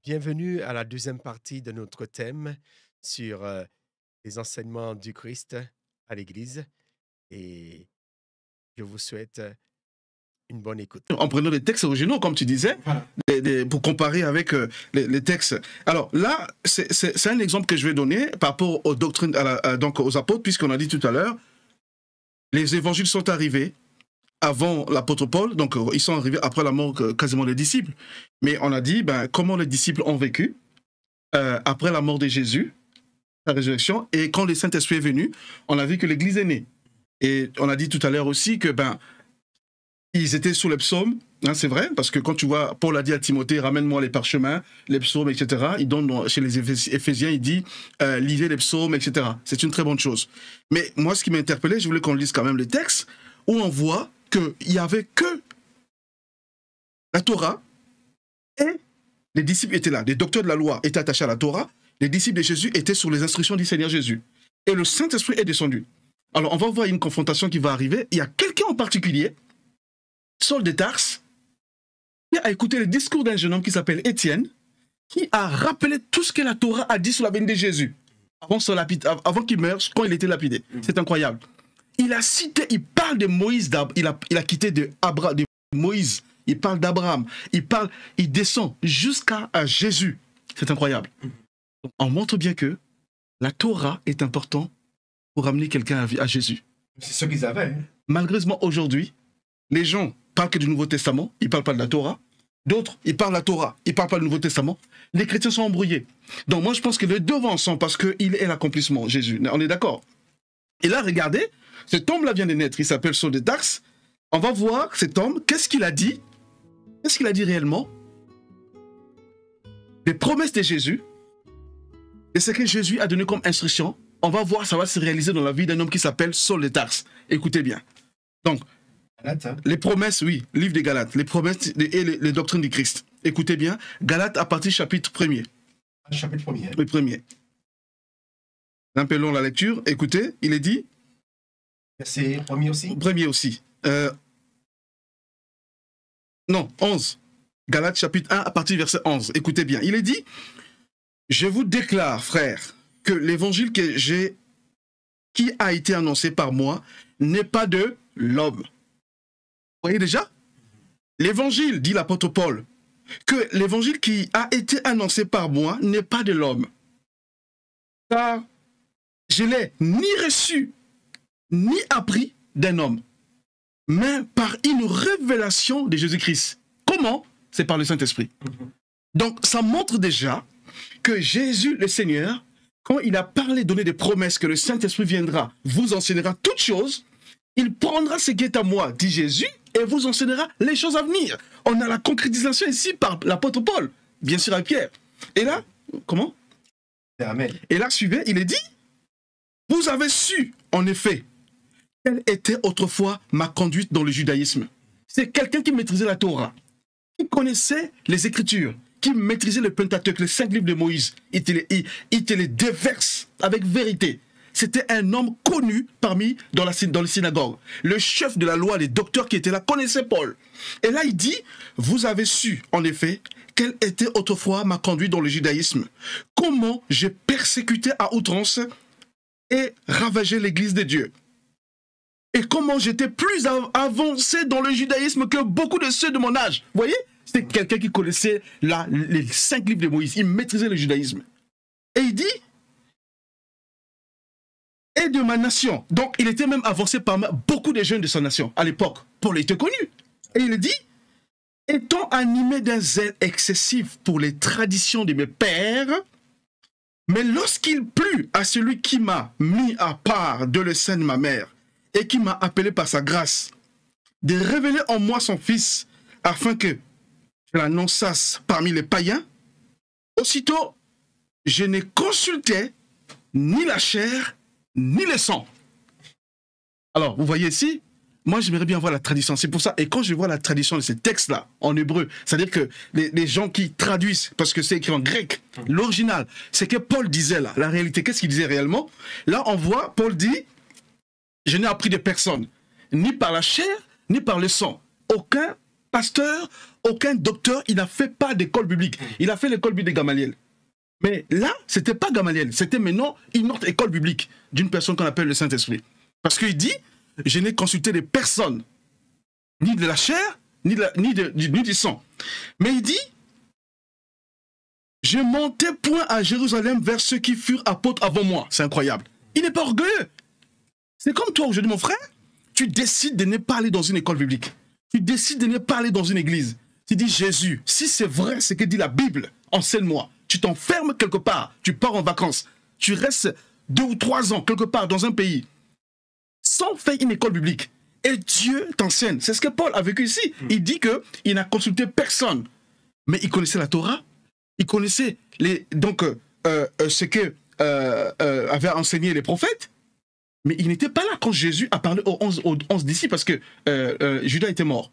Bienvenue à la deuxième partie de notre thème sur les enseignements du Christ à l'Église et je vous souhaite une bonne écoute. En prenant les textes originaux, comme tu disais, Voilà. pour comparer avec les textes. Alors là, c'est un exemple que je vais donner par rapport aux doctrines, donc aux apôtres, puisqu'on a dit tout à l'heure, les évangiles sont arrivés avant l'apôtre Paul, donc ils sont arrivés après la mort quasiment des disciples. Mais on a dit comment les disciples ont vécu après la mort de Jésus, la résurrection, et quand le Saint-Esprit est venu, on a vu que l'Église est née. Et on a dit tout à l'heure aussi que ils étaient sous les psaumes, hein, c'est vrai, parce que quand tu vois, Paul a dit à Timothée, ramène-moi les parchemins, les psaumes, etc. Il donne chez les Éphésiens, il dit, lisez les psaumes, etc. C'est une très bonne chose. Mais moi, ce qui m'a interpellé, je voulais qu'on lise quand même les textes, où on voit qu'il n'y avait que la Torah, et les disciples étaient là. Les docteurs de la loi étaient attachés à la Torah, les disciples de Jésus étaient sur les instructions du Seigneur Jésus. Et le Saint-Esprit est descendu. Alors, on va voir une confrontation qui va arriver. Il y a quelqu'un en particulier, Saul de Tarse, qui a écouté le discours d'un jeune homme qui s'appelle Étienne, qui a rappelé tout ce que la Torah a dit sur la venue de Jésus, avant qu'il meure, quand il était lapidé. C'est incroyable. Il a cité, il parle de Moïse, il a quitté de Moïse, il parle d'Abraham, il descend jusqu'à Jésus. C'est incroyable. Donc, on montre bien que la Torah est importante pour amener quelqu'un à Jésus. C'est ce qu'ils avaient. Hein. Malheureusement, aujourd'hui, les gens parlent que du Nouveau Testament, ils ne parlent pas de la Torah. D'autres, ils parlent de la Torah, ils ne parlent pas du Nouveau Testament. Les chrétiens sont embrouillés. Donc moi, je pense que les deux vont ensemble parce qu'il est l'accomplissement, Jésus. On est d'accord? Et là, regardez, cet homme-là vient de naître, il s'appelle Saul de Tarse. On va voir cet homme, qu'est-ce qu'il a dit? Qu'est-ce qu'il a dit réellement? Les promesses de Jésus et ce que Jésus a donné comme instruction, on va voir, ça va se réaliser dans la vie d'un homme qui s'appelle Saul de Tarse. Écoutez bien. Donc, les promesses, oui, livre des Galates, les promesses et les doctrines du Christ. Écoutez bien, Galates à partir du chapitre 1er. Chapitre 1er. Le premier. Un peu long la lecture. Écoutez, il est dit. Verset 1er aussi. Premier aussi. Non, 11. Galates chapitre 1 à partir du verset 11. Écoutez bien. Il est dit, je vous déclare, frères, que l'évangile qui a été annoncé par moi n'est pas de l'homme. Vous voyez déjà? L'évangile, dit l'apôtre Paul, que l'évangile qui a été annoncé par moi n'est pas de l'homme. Car je l'ai ni reçu, ni appris d'un homme, mais par une révélation de Jésus-Christ. Comment? C'est par le Saint-Esprit. Donc, ça montre déjà que Jésus, le Seigneur, quand il a parlé, donné des promesses que le Saint-Esprit viendra, vous enseignera toutes choses, il prendra ce qui est à moi, dit Jésus, et vous enseignera les choses à venir. On a la concrétisation ici par l'apôtre Paul, bien sûr à Pierre. Et là, comment? Amen. Et là, suivez, il est dit, vous avez su, en effet, quelle était autrefois ma conduite dans le judaïsme. C'est quelqu'un qui maîtrisait la Torah, qui connaissait les Écritures, qui maîtrisait le Pentateuque, les 5 livres de Moïse. Il te les déverse avec vérité. C'était un homme connu dans les synagogues. Le chef de la loi, les docteurs qui étaient là, connaissaient Paul. Et là, il dit, vous avez su, en effet, quelle était autrefois ma conduite dans le judaïsme. Comment j'ai persécuté à outrance et ravagé l'église de Dieu. Et comment j'étais plus avancé dans le judaïsme que beaucoup de ceux de mon âge. Vous voyez? C'était quelqu'un qui connaissait les 5 livres de Moïse. Il maîtrisait le judaïsme. Et il dit, et de ma nation. Donc, il était même avancé par beaucoup de jeunes de sa nation à l'époque. Paul était connu. Et il dit, étant animé d'un zèle excessif pour les traditions de mes pères, mais lorsqu'il plut à celui qui m'a mis à part de le sein de ma mère et qui m'a appelé par sa grâce, de révéler en moi son Fils, afin que je l'annonçasse parmi les païens, aussitôt, je n'ai consulté ni la chair, ni le sang. Alors, vous voyez ici, moi j'aimerais bien voir la tradition. C'est pour ça, et quand je vois la tradition de ces textes-là, en hébreu, c'est-à-dire que les gens qui traduisent, parce que c'est écrit en grec, l'original, c'est que Paul disait là, la réalité, qu'est-ce qu'il disait réellement? Là, on voit, Paul dit, je n'ai appris de personne, ni par la chair, ni par le sang. Aucun pasteur, aucun docteur, il n'a fait pas d'école biblique. Il a fait l'école biblique de Gamaliel. Mais là, c'était pas Gamaliel, c'était maintenant une autre école biblique d'une personne qu'on appelle le Saint-Esprit. Parce qu'il dit, je n'ai consulté des personnes, ni de la chair, ni du sang. Mais il dit, je montais point à Jérusalem vers ceux qui furent apôtres avant moi. C'est incroyable. Il n'est pas orgueilleux. C'est comme toi aujourd'hui, mon frère. Tu décides de ne pas aller dans une école biblique. Tu décides de ne pas aller dans une église. Tu dis, Jésus, si c'est vrai ce que dit la Bible, enseigne-moi. Tu t'enfermes quelque part. Tu pars en vacances. Tu restes 2 ou 3 ans quelque part dans un pays sans faire une école biblique. Et Dieu t'enseigne. C'est ce que Paul a vécu ici. Il dit qu'il n'a consulté personne. Mais il connaissait la Torah. Il connaissait ce que avaient enseigné les prophètes. Mais il n'était pas là quand Jésus a parlé aux 11 disciples parce que Judas était mort.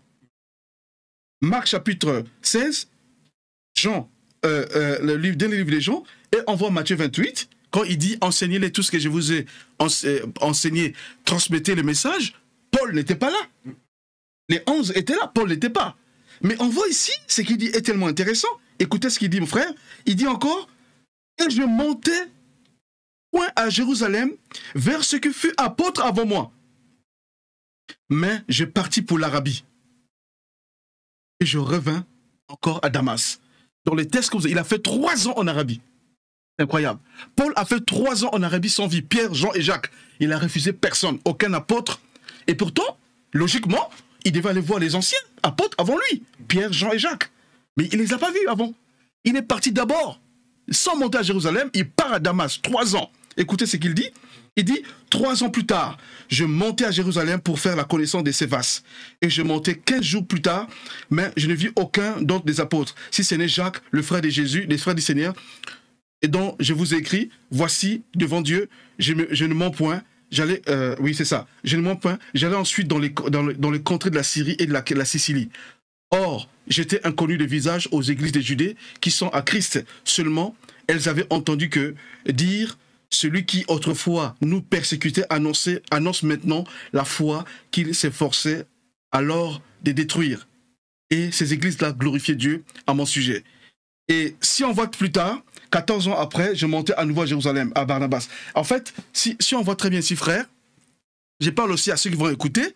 Marc chapitre 16, Jean, le livre des Jean, et on voit Matthieu 28, quand il dit « Enseignez-les tout ce que je vous ai enseigné, transmettez le message », Paul n'était pas là. Les 11 étaient là, Paul n'était pas. Mais on voit ici, ce qu'il dit est tellement intéressant. Écoutez ce qu'il dit, mon frère. Il dit encore « Et je montais point à Jérusalem vers ce qui fut apôtre avant moi. Mais je partis pour l'Arabie. Et je revins encore à Damas. » Dans les textes, il a fait 3 ans en Arabie. Incroyable. Paul a fait 3 ans en Arabie sans vie. Pierre, Jean et Jacques. Il a refusé personne, aucun apôtre. Et pourtant, logiquement, il devait aller voir les anciens apôtres avant lui. Pierre, Jean et Jacques. Mais il ne les a pas vus avant. Il est parti d'abord. Sans monter à Jérusalem, il part à Damas. 3 ans. Écoutez ce qu'il dit. Il dit, 3 ans plus tard, je montais à Jérusalem pour faire la connaissance des Céphas. Et je montais 15 jours plus tard, mais je ne vis aucun d'autre des apôtres, si ce n'est Jacques, le frère de Jésus, les frères du Seigneur, et dont je vous ai écrit, voici, devant Dieu, je ne mens point. J'allais, oui c'est ça, je ne mens point. J'allais ensuite dans les contrées de la Syrie et de la Sicilie. Or, j'étais inconnu de visage aux églises de Judée qui sont à Christ. Seulement, elles avaient entendu que dire... Celui qui autrefois nous persécutait annonce maintenant la foi qu'il s'efforçait alors de détruire. Et ces églises-là glorifiaient Dieu à mon sujet. Et si on voit plus tard, 14 ans après, je montais à nouveau à Jérusalem, à Barnabas. En fait, si on voit très bien ici, frère, je parle aussi à ceux qui vont écouter,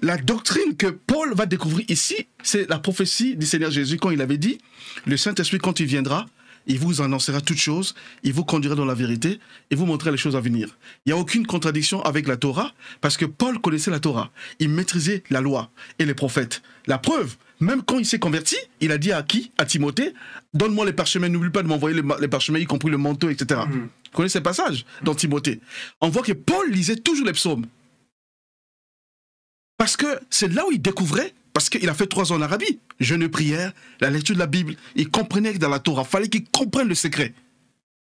la doctrine que Paul va découvrir ici, c'est la prophétie du Seigneur Jésus quand il avait dit, le Saint-Esprit quand il viendra, il vous annoncera toutes choses, il vous conduira dans la vérité, et vous montrera les choses à venir. Il n'y a aucune contradiction avec la Torah, parce que Paul connaissait la Torah. Il maîtrisait la loi et les prophètes. La preuve, même quand il s'est converti, il a dit à qui? À Timothée, donne-moi les parchemins, n'oublie pas de m'envoyer les parchemins, y compris le manteau, etc. Vous connaissez ces passages dans Timothée. On voit que Paul lisait toujours les psaumes. Parce que c'est là où il découvrait, parce qu'il a fait 3 ans en Arabie, jeûne, prière, la lecture de la Bible, il comprenait que dans la Torah, il fallait qu'il comprenne le secret.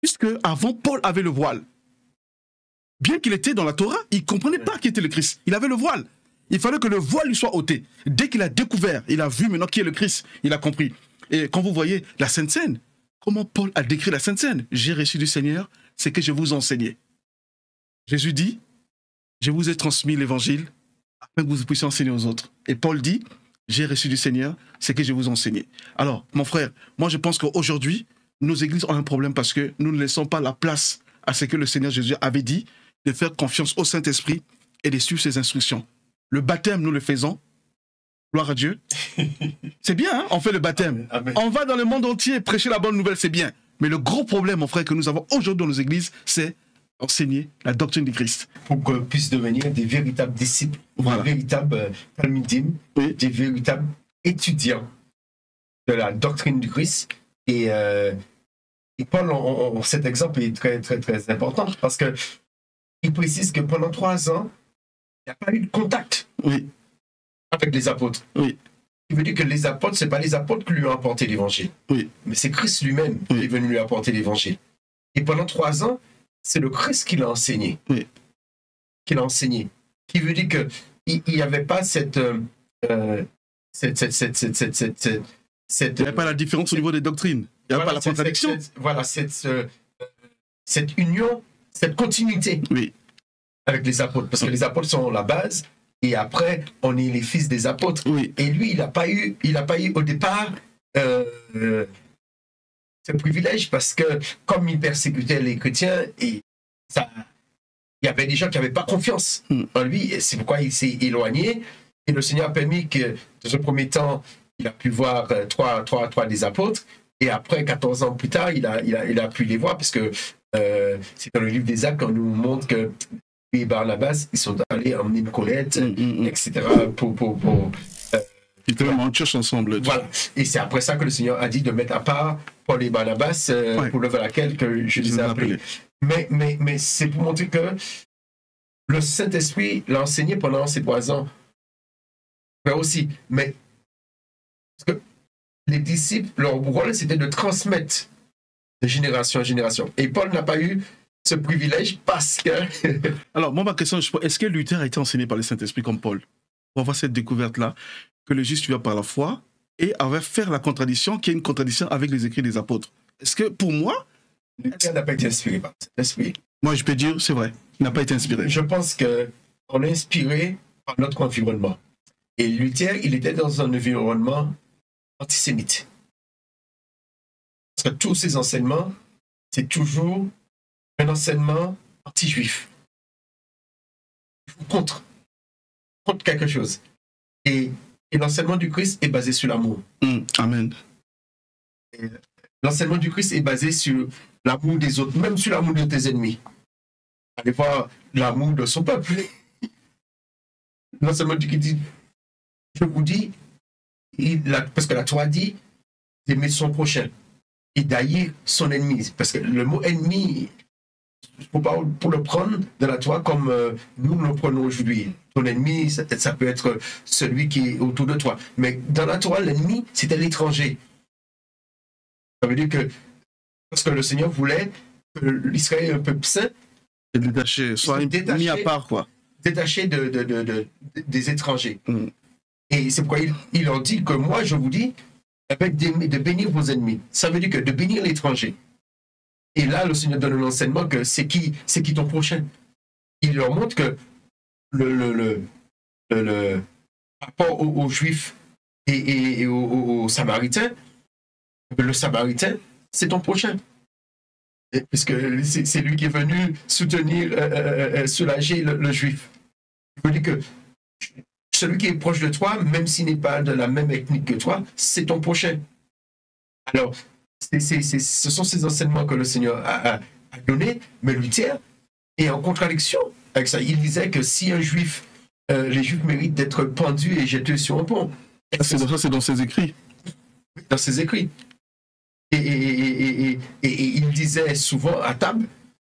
Puisque avant, Paul avait le voile. Bien qu'il était dans la Torah, il ne comprenait pas qui était le Christ. Il avait le voile. Il fallait que le voile lui soit ôté. Dès qu'il a découvert, il a vu maintenant qui est le Christ, il a compris. Et quand vous voyez la Sainte Seine, comment Paul a décrit la Sainte Seine? J'ai reçu du Seigneur ce que je vous enseignais. Jésus dit, je vous ai transmis l'évangile afin que vous puissiez enseigner aux autres. Et Paul dit, j'ai reçu du Seigneur ce que je vous enseignais. Alors, mon frère, moi je pense qu'aujourd'hui, nos églises ont un problème parce que nous ne laissons pas la place à ce que le Seigneur Jésus avait dit, de faire confiance au Saint-Esprit et de suivre ses instructions. Le baptême, nous le faisons. Gloire à Dieu. C'est bien, hein? On fait le baptême. Amen. On va dans le monde entier prêcher la bonne nouvelle, c'est bien. Mais le gros problème, mon frère, que nous avons aujourd'hui dans nos églises, c'est enseigner la doctrine du Christ. Pour qu'on puisse devenir des véritables disciples, voilà. Des véritables talmidim, oui. Des véritables étudiants de la doctrine du Christ. Et Paul, cet exemple est très, très, très important parce qu'il précise que pendant 3 ans, il n'y a pas eu de contact avec les apôtres. Oui. Il veut dire que les apôtres, ce n'est pas les apôtres qui lui ont apporté l'évangile. Oui. Mais c'est Christ lui-même qui est venu lui apporter l'évangile. Et pendant 3 ans, c'est le Christ qui l'a enseigné. Oui. Qui l'a enseigné. Qui veut dire qu'il n'y avait pas cette... il n'y a pas la différence au niveau des doctrines. Il n'y a pas la contradiction. Cette union, cette continuité avec les apôtres. Parce que les apôtres sont la base Et après, on est les fils des apôtres. Oui. Et lui, il n'a pas eu au départ ce privilège parce que comme il persécutait les chrétiens, et ça, il y avait des gens qui n'avaient pas confiance en lui. Et c'est pourquoi il s'est éloigné. Et le Seigneur a permis que, dans un premier temps, il a pu voir trois des apôtres. Et après, 14 ans plus tard, il a pu les voir parce que c'est dans le livre des Actes qu'on nous montre que lui et Barnabas, ils sont allés emmener Colette, etc. Ils étaient en church ensemble. Voilà. Et c'est après ça que le Seigneur a dit de mettre à part Paul et Barnabas pour l'œuvre à laquelle que je les ai appelés. Mais c'est pour montrer que le Saint-Esprit l'a enseigné pendant ces 3 ans. Mais aussi, mais parce que les disciples, leur rôle, c'était de transmettre de génération en génération. Et Paul n'a pas eu ce privilège parce que... Alors, moi, ma question, est-ce que Luther a été enseigné par le Saint-Esprit comme Paul? On voit cette découverte-là, que le juste vient par la foi et avait faire la contradiction, qui est une contradiction avec les écrits des apôtres. Est-ce que, pour moi... Luther n'a pas été inspiré par le Saint-Esprit. Moi, je peux dire, c'est vrai, il n'a pas été inspiré. Je pense qu'on est inspiré par notre environnement. Et Luther, il était dans un environnement antisémite. Parce que tous ses enseignements, c'est toujours un enseignement anti-juif. Contre quelque chose. Et l'enseignement du Christ est basé sur l'amour. Amen. L'enseignement du Christ est basé sur l'amour des autres, même sur l'amour de tes ennemis. Allez voir l'amour de son peuple. L'enseignement du Christ dit, je vous dis, parce que la Torah dit d'aimer son prochain et d'haïr son ennemi. Parce que le mot ennemi, il ne faut pas pour le prendre de la Torah comme nous le prenons aujourd'hui. Ton ennemi, ça peut être celui qui est autour de toi. Mais dans la Torah, l'ennemi, c'était l'étranger. Ça veut dire que, parce que le Seigneur voulait que l'Israël, un peuple saint, Et détaché, soit mis à part, quoi. Détaché des étrangers. Et c'est pourquoi il leur dit que moi, je vous dis, de bénir vos ennemis. Ça veut dire que de bénir l'étranger. Et là, le Seigneur donne l'enseignement que c'est qui ton prochain. Il leur montre que le rapport aux Juifs et aux Samaritains, le Samaritain, c'est ton prochain. Puisque c'est lui qui est venu soutenir, soulager le Juif. Il veut dire que celui qui est proche de toi, même s'il n'est pas de la même ethnie que toi, c'est ton prochain. Alors, ce sont ces enseignements que le Seigneur a donnés, mais Luther est en contradiction avec ça. Il disait que si un Juif, les Juifs méritent d'être pendus et jetés sur un pont. C'est dans ses écrits. Dans ses écrits. Et il disait souvent à table,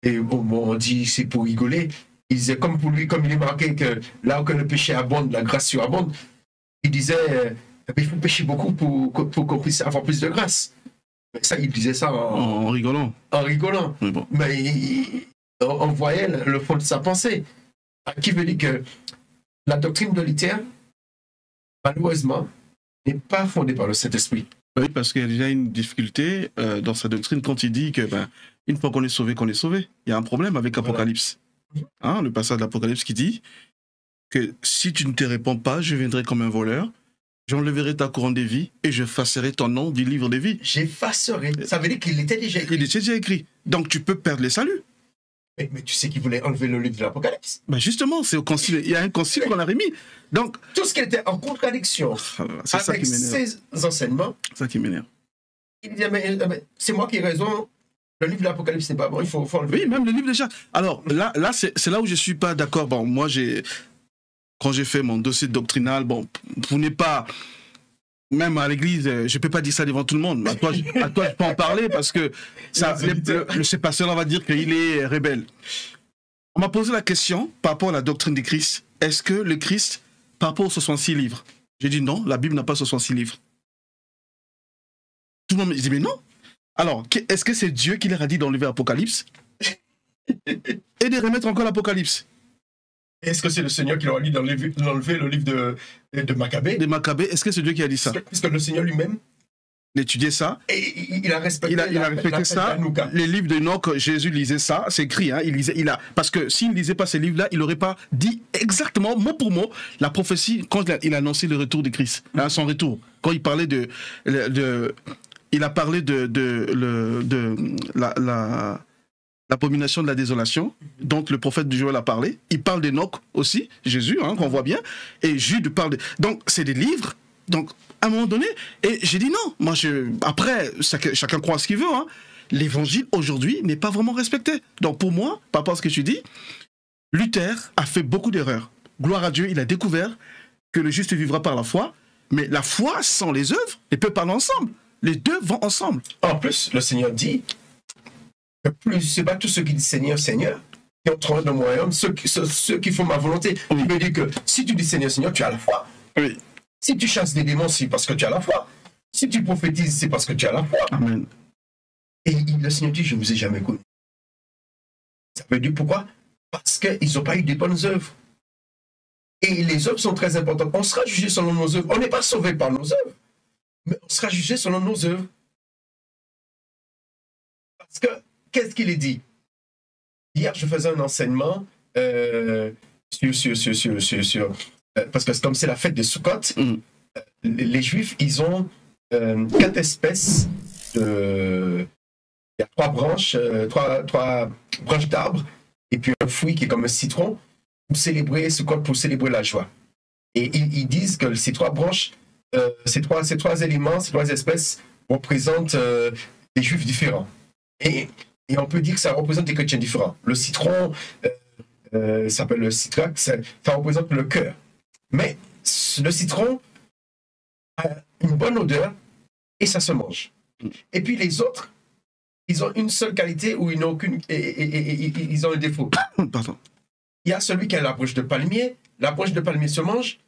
et bon, on dit c'est pour rigoler, il disait comme pour lui, comme il est marqué que là où le péché abonde, la grâce surabonde, il disait il faut pécher beaucoup pour qu'on puisse avoir plus de grâce. Ça, il disait ça en rigolant. En rigolant. Oui, bon. Mais on voyait le fond de sa pensée. Qui veut dire que la doctrine de Luther, malheureusement, n'est pas fondée par le Saint-Esprit. Oui, parce qu'il y a déjà une difficulté dans sa doctrine quand il dit que une fois qu'on est sauvé, qu'on est sauvé. Il y a un problème avec Apocalypse. Voilà. Le passage d'Apocalypse qui dit que si tu ne te réponds pas, je viendrai comme un voleur, j'enlèverai ta couronne de vie et je effacerai ton nom du livre de vie. J'effacerai. Ça veut dire qu'il était déjà écrit. Il était déjà écrit. Donc tu peux perdre le salut. Mais tu sais qu'il voulait enlever le livre de l'Apocalypse. Justement, c'est au concile. Il y a un concile qu'on a remis. Donc, tout ce qui était en contradiction avec ses enseignements. C'est ça qui m'énerve. Il disait, mais c'est moi qui ai raison. Le livre de l'Apocalypse n'est pas bon, il faut enlever. Oui, même le livre déjà. Alors là c'est là où je ne suis pas d'accord. Bon, moi, quand j'ai fait mon dossier doctrinal, bon, vous n'êtes pas... Même à l'église, je ne peux pas dire ça devant tout le monde. À toi, je peux en parler parce que ce pasteur-là va dire qu'il est rebelle. On m'a posé la question par rapport à la doctrine du Christ. Est-ce que le Christ, par rapport aux 66 livres, j'ai dit non, la Bible n'a pas 66 livres. Tout le monde me dit mais non. Alors, est-ce que c'est Dieu qui leur a dit d'enlever l'Apocalypse et de remettre encore l'Apocalypse? Est-ce que c'est le Seigneur qui leur a dit d'enlever le livre de Maccabée? De Maccabée, est-ce que c'est Dieu qui a dit ça? Puisque le Seigneur lui-même d'étudier ça. Et il a respecté, Il a respecté ça. Les livres d'Enoch, Jésus lisait ça, c'est écrit. Hein, parce que s'il ne lisait pas ces livres-là, il n'aurait pas dit exactement, mot pour mot, la prophétie quand il a annoncé le retour de Christ, hein, son retour. Quand il parlait il a parlé de l'abomination de la désolation, dont le prophète de Joël a parlé. Il parle d'Enoch aussi, Jésus, hein, qu'on voit bien. Et Jude parle de... Donc, c'est des livres. Donc, à un moment donné, et j'ai dit non. Moi, après, chacun croit ce qu'il veut. Hein. L'évangile, aujourd'hui, n'est pas vraiment respecté. Donc, pour moi, par rapport à ce que tu dis, Luther a fait beaucoup d'erreurs. Gloire à Dieu, il a découvert que le juste vivra par la foi. Mais la foi, sans les œuvres, ne peut pas aller ensemble. Les deux vont ensemble. En plus, le Seigneur dit que plus c'est pas tous ceux qui disent Seigneur, Seigneur, qui entreront dans mon royaume, ceux qui font ma volonté. Oui. Il veut dire que si tu dis Seigneur, Seigneur, tu as la foi. Oui. Si tu chasses des démons, c'est parce que tu as la foi. Si tu prophétises, c'est parce que tu as la foi. Amen. Et le Seigneur dit, je ne vous ai jamais connu. Ça veut dire pourquoi? Parce qu'ils n'ont pas eu des bonnes œuvres. Et les œuvres sont très importantes. On sera jugé selon nos œuvres. On n'est pas sauvé par nos œuvres, mais on sera jugé selon nos œuvres. Parce que, qu'est-ce qu'il est dit? Hier, je faisais un enseignement parce que comme c'est la fête de Sukkot, les Juifs, ils ont 4 espèces de... Il y a 3 branches, trois branches d'arbres, et puis un fruit qui est comme un citron, pour célébrer Sukkot, pour célébrer la joie. Et ils disent que ces 3 branches, ces trois éléments, ces 3 espèces représentent des Juifs différents. Et on peut dire que ça représente des chrétiens différents. Le citron, ça s'appelle le citrac, ça représente le cœur. Mais le citron a une bonne odeur et ça se mange. Et puis les autres, ils ont une seule qualité ou ils n'ont aucune, et ils ont un défaut. Pardon. Il y a celui qui a la branche de palmier. La branche de palmier se mange,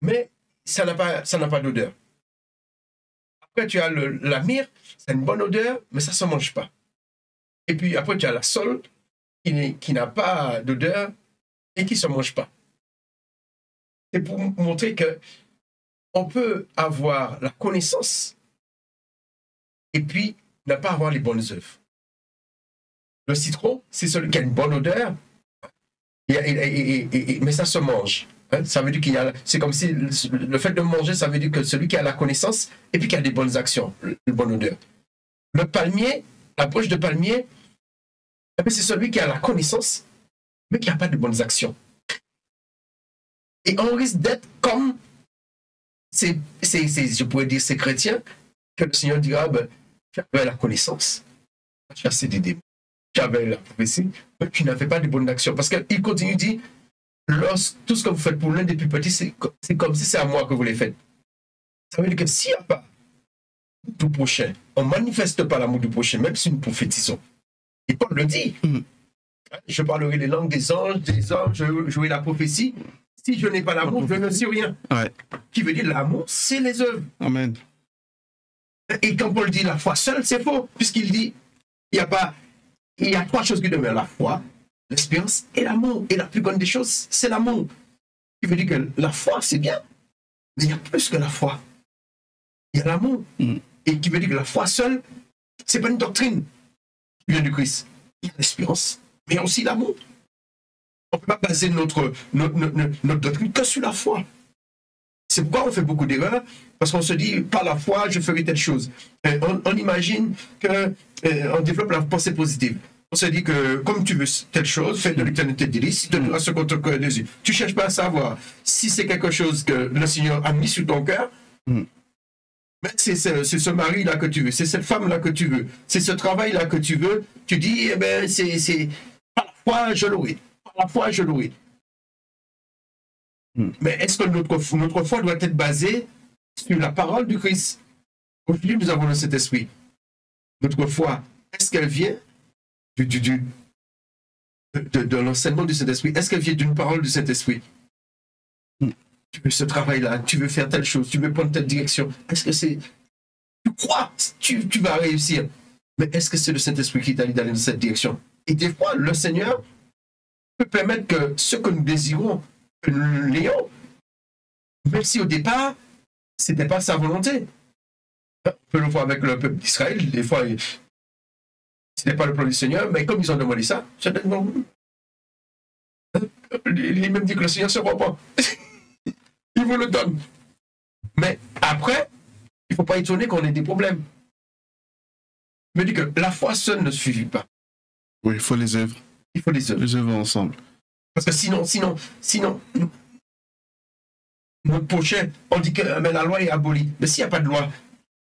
mais ça n'a pas d'odeur. Après, tu as la myrrhe, ça a une bonne odeur, mais ça ne se mange pas. Et puis après, tu as la saule qui n'a pas d'odeur et qui ne se mange pas. C'est pour montrer que on peut avoir la connaissance et puis ne pas avoir les bonnes œuvres. Le citron, c'est celui qui a une bonne odeur, mais ça se mange. Hein? Ça veut dire qu'il y a, c'est comme si le fait de manger, ça veut dire que celui qui a la connaissance et puis qui a des bonnes actions, une bonne odeur. Le palmier, la branche de palmier, c'est celui qui a la connaissance, mais qui n'a pas de bonnes actions. Et on risque d'être comme je pourrais dire ces chrétiens, que le Seigneur dira, tu avais la connaissance, tu as ces démons, tu avais la prophétie, mais tu n'avais pas de bonnes actions. Parce qu'il continue de dire, tout ce que vous faites pour l'un des plus petits, c'est comme si c'est à moi que vous les faites. Ça veut dire que s'il n'y a pas du prochain, on ne manifeste pas l'amour du prochain, même si nous prophétisons. Et Paul le dit. Je parlerai les langues des anges, je jouerai la prophétie. Si je n'ai pas l'amour, je ne suis rien. Ouais. Qui veut dire l'amour, c'est les œuvres. Amen. Et quand Paul dit la foi seule, c'est faux, puisqu'il dit il y a 3 choses qui demeurent, la foi, l'espérance et l'amour. Et la plus grande des choses, c'est l'amour. Qui veut dire que la foi, c'est bien, mais il y a plus que la foi. Il y a l'amour. Et qui veut dire que la foi seule, c'est pas une doctrine qui vient du Christ. Il y a l'espérance, mais il y a aussi l'amour. On ne peut pas baser notre doctrine que sur la foi. C'est pourquoi on fait beaucoup d'erreurs, parce qu'on se dit, par la foi, je ferai telle chose. On imagine qu'on développe la pensée positive. On se dit que, comme tu veux telle chose, fais de l'éternité des délices, il te donnera ce qu'on te désire. Tu ne cherches pas à savoir si c'est quelque chose que le Seigneur a mis sur ton cœur, mais c'est ce mari-là que tu veux, c'est cette femme-là que tu veux, c'est ce travail-là que tu veux. Tu dis, c'est par la foi, je l'aurai. Par la foi, je l'aurai. Mais est-ce que notre foi doit être basée sur la parole du Christ? Aujourd'hui, nous avons le Saint-Esprit. Notre foi, est-ce qu'elle vient de l'enseignement du Saint-Esprit? Est-ce qu'elle vient d'une parole du Saint-Esprit? Tu veux ce travail-là, tu veux faire telle chose, tu veux prendre telle direction. Est-ce que c'est... Tu crois, tu vas réussir. Mais est-ce que c'est le Saint-Esprit qui t'a dit d'aller dans cette direction? Et des fois, le Seigneur peut permettre que ce que nous désirons, que nous l'ayons, même si au départ, ce n'était pas sa volonté. On peut le voir avec le peuple d'Israël. Des fois, ce n'est pas le plan du Seigneur, mais comme ils ont demandé ça, non. Il même dit que le Seigneur se reprend. Il vous le donne. Mais après, il ne faut pas étonner qu'on ait des problèmes. Il me dit que la foi seule ne suffit pas. Oui, il faut les œuvres. Il faut les œuvres. Les œuvres ensemble. Parce que sinon, notre prochain, on dit que mais la loi est abolie. Mais s'il n'y a pas de loi,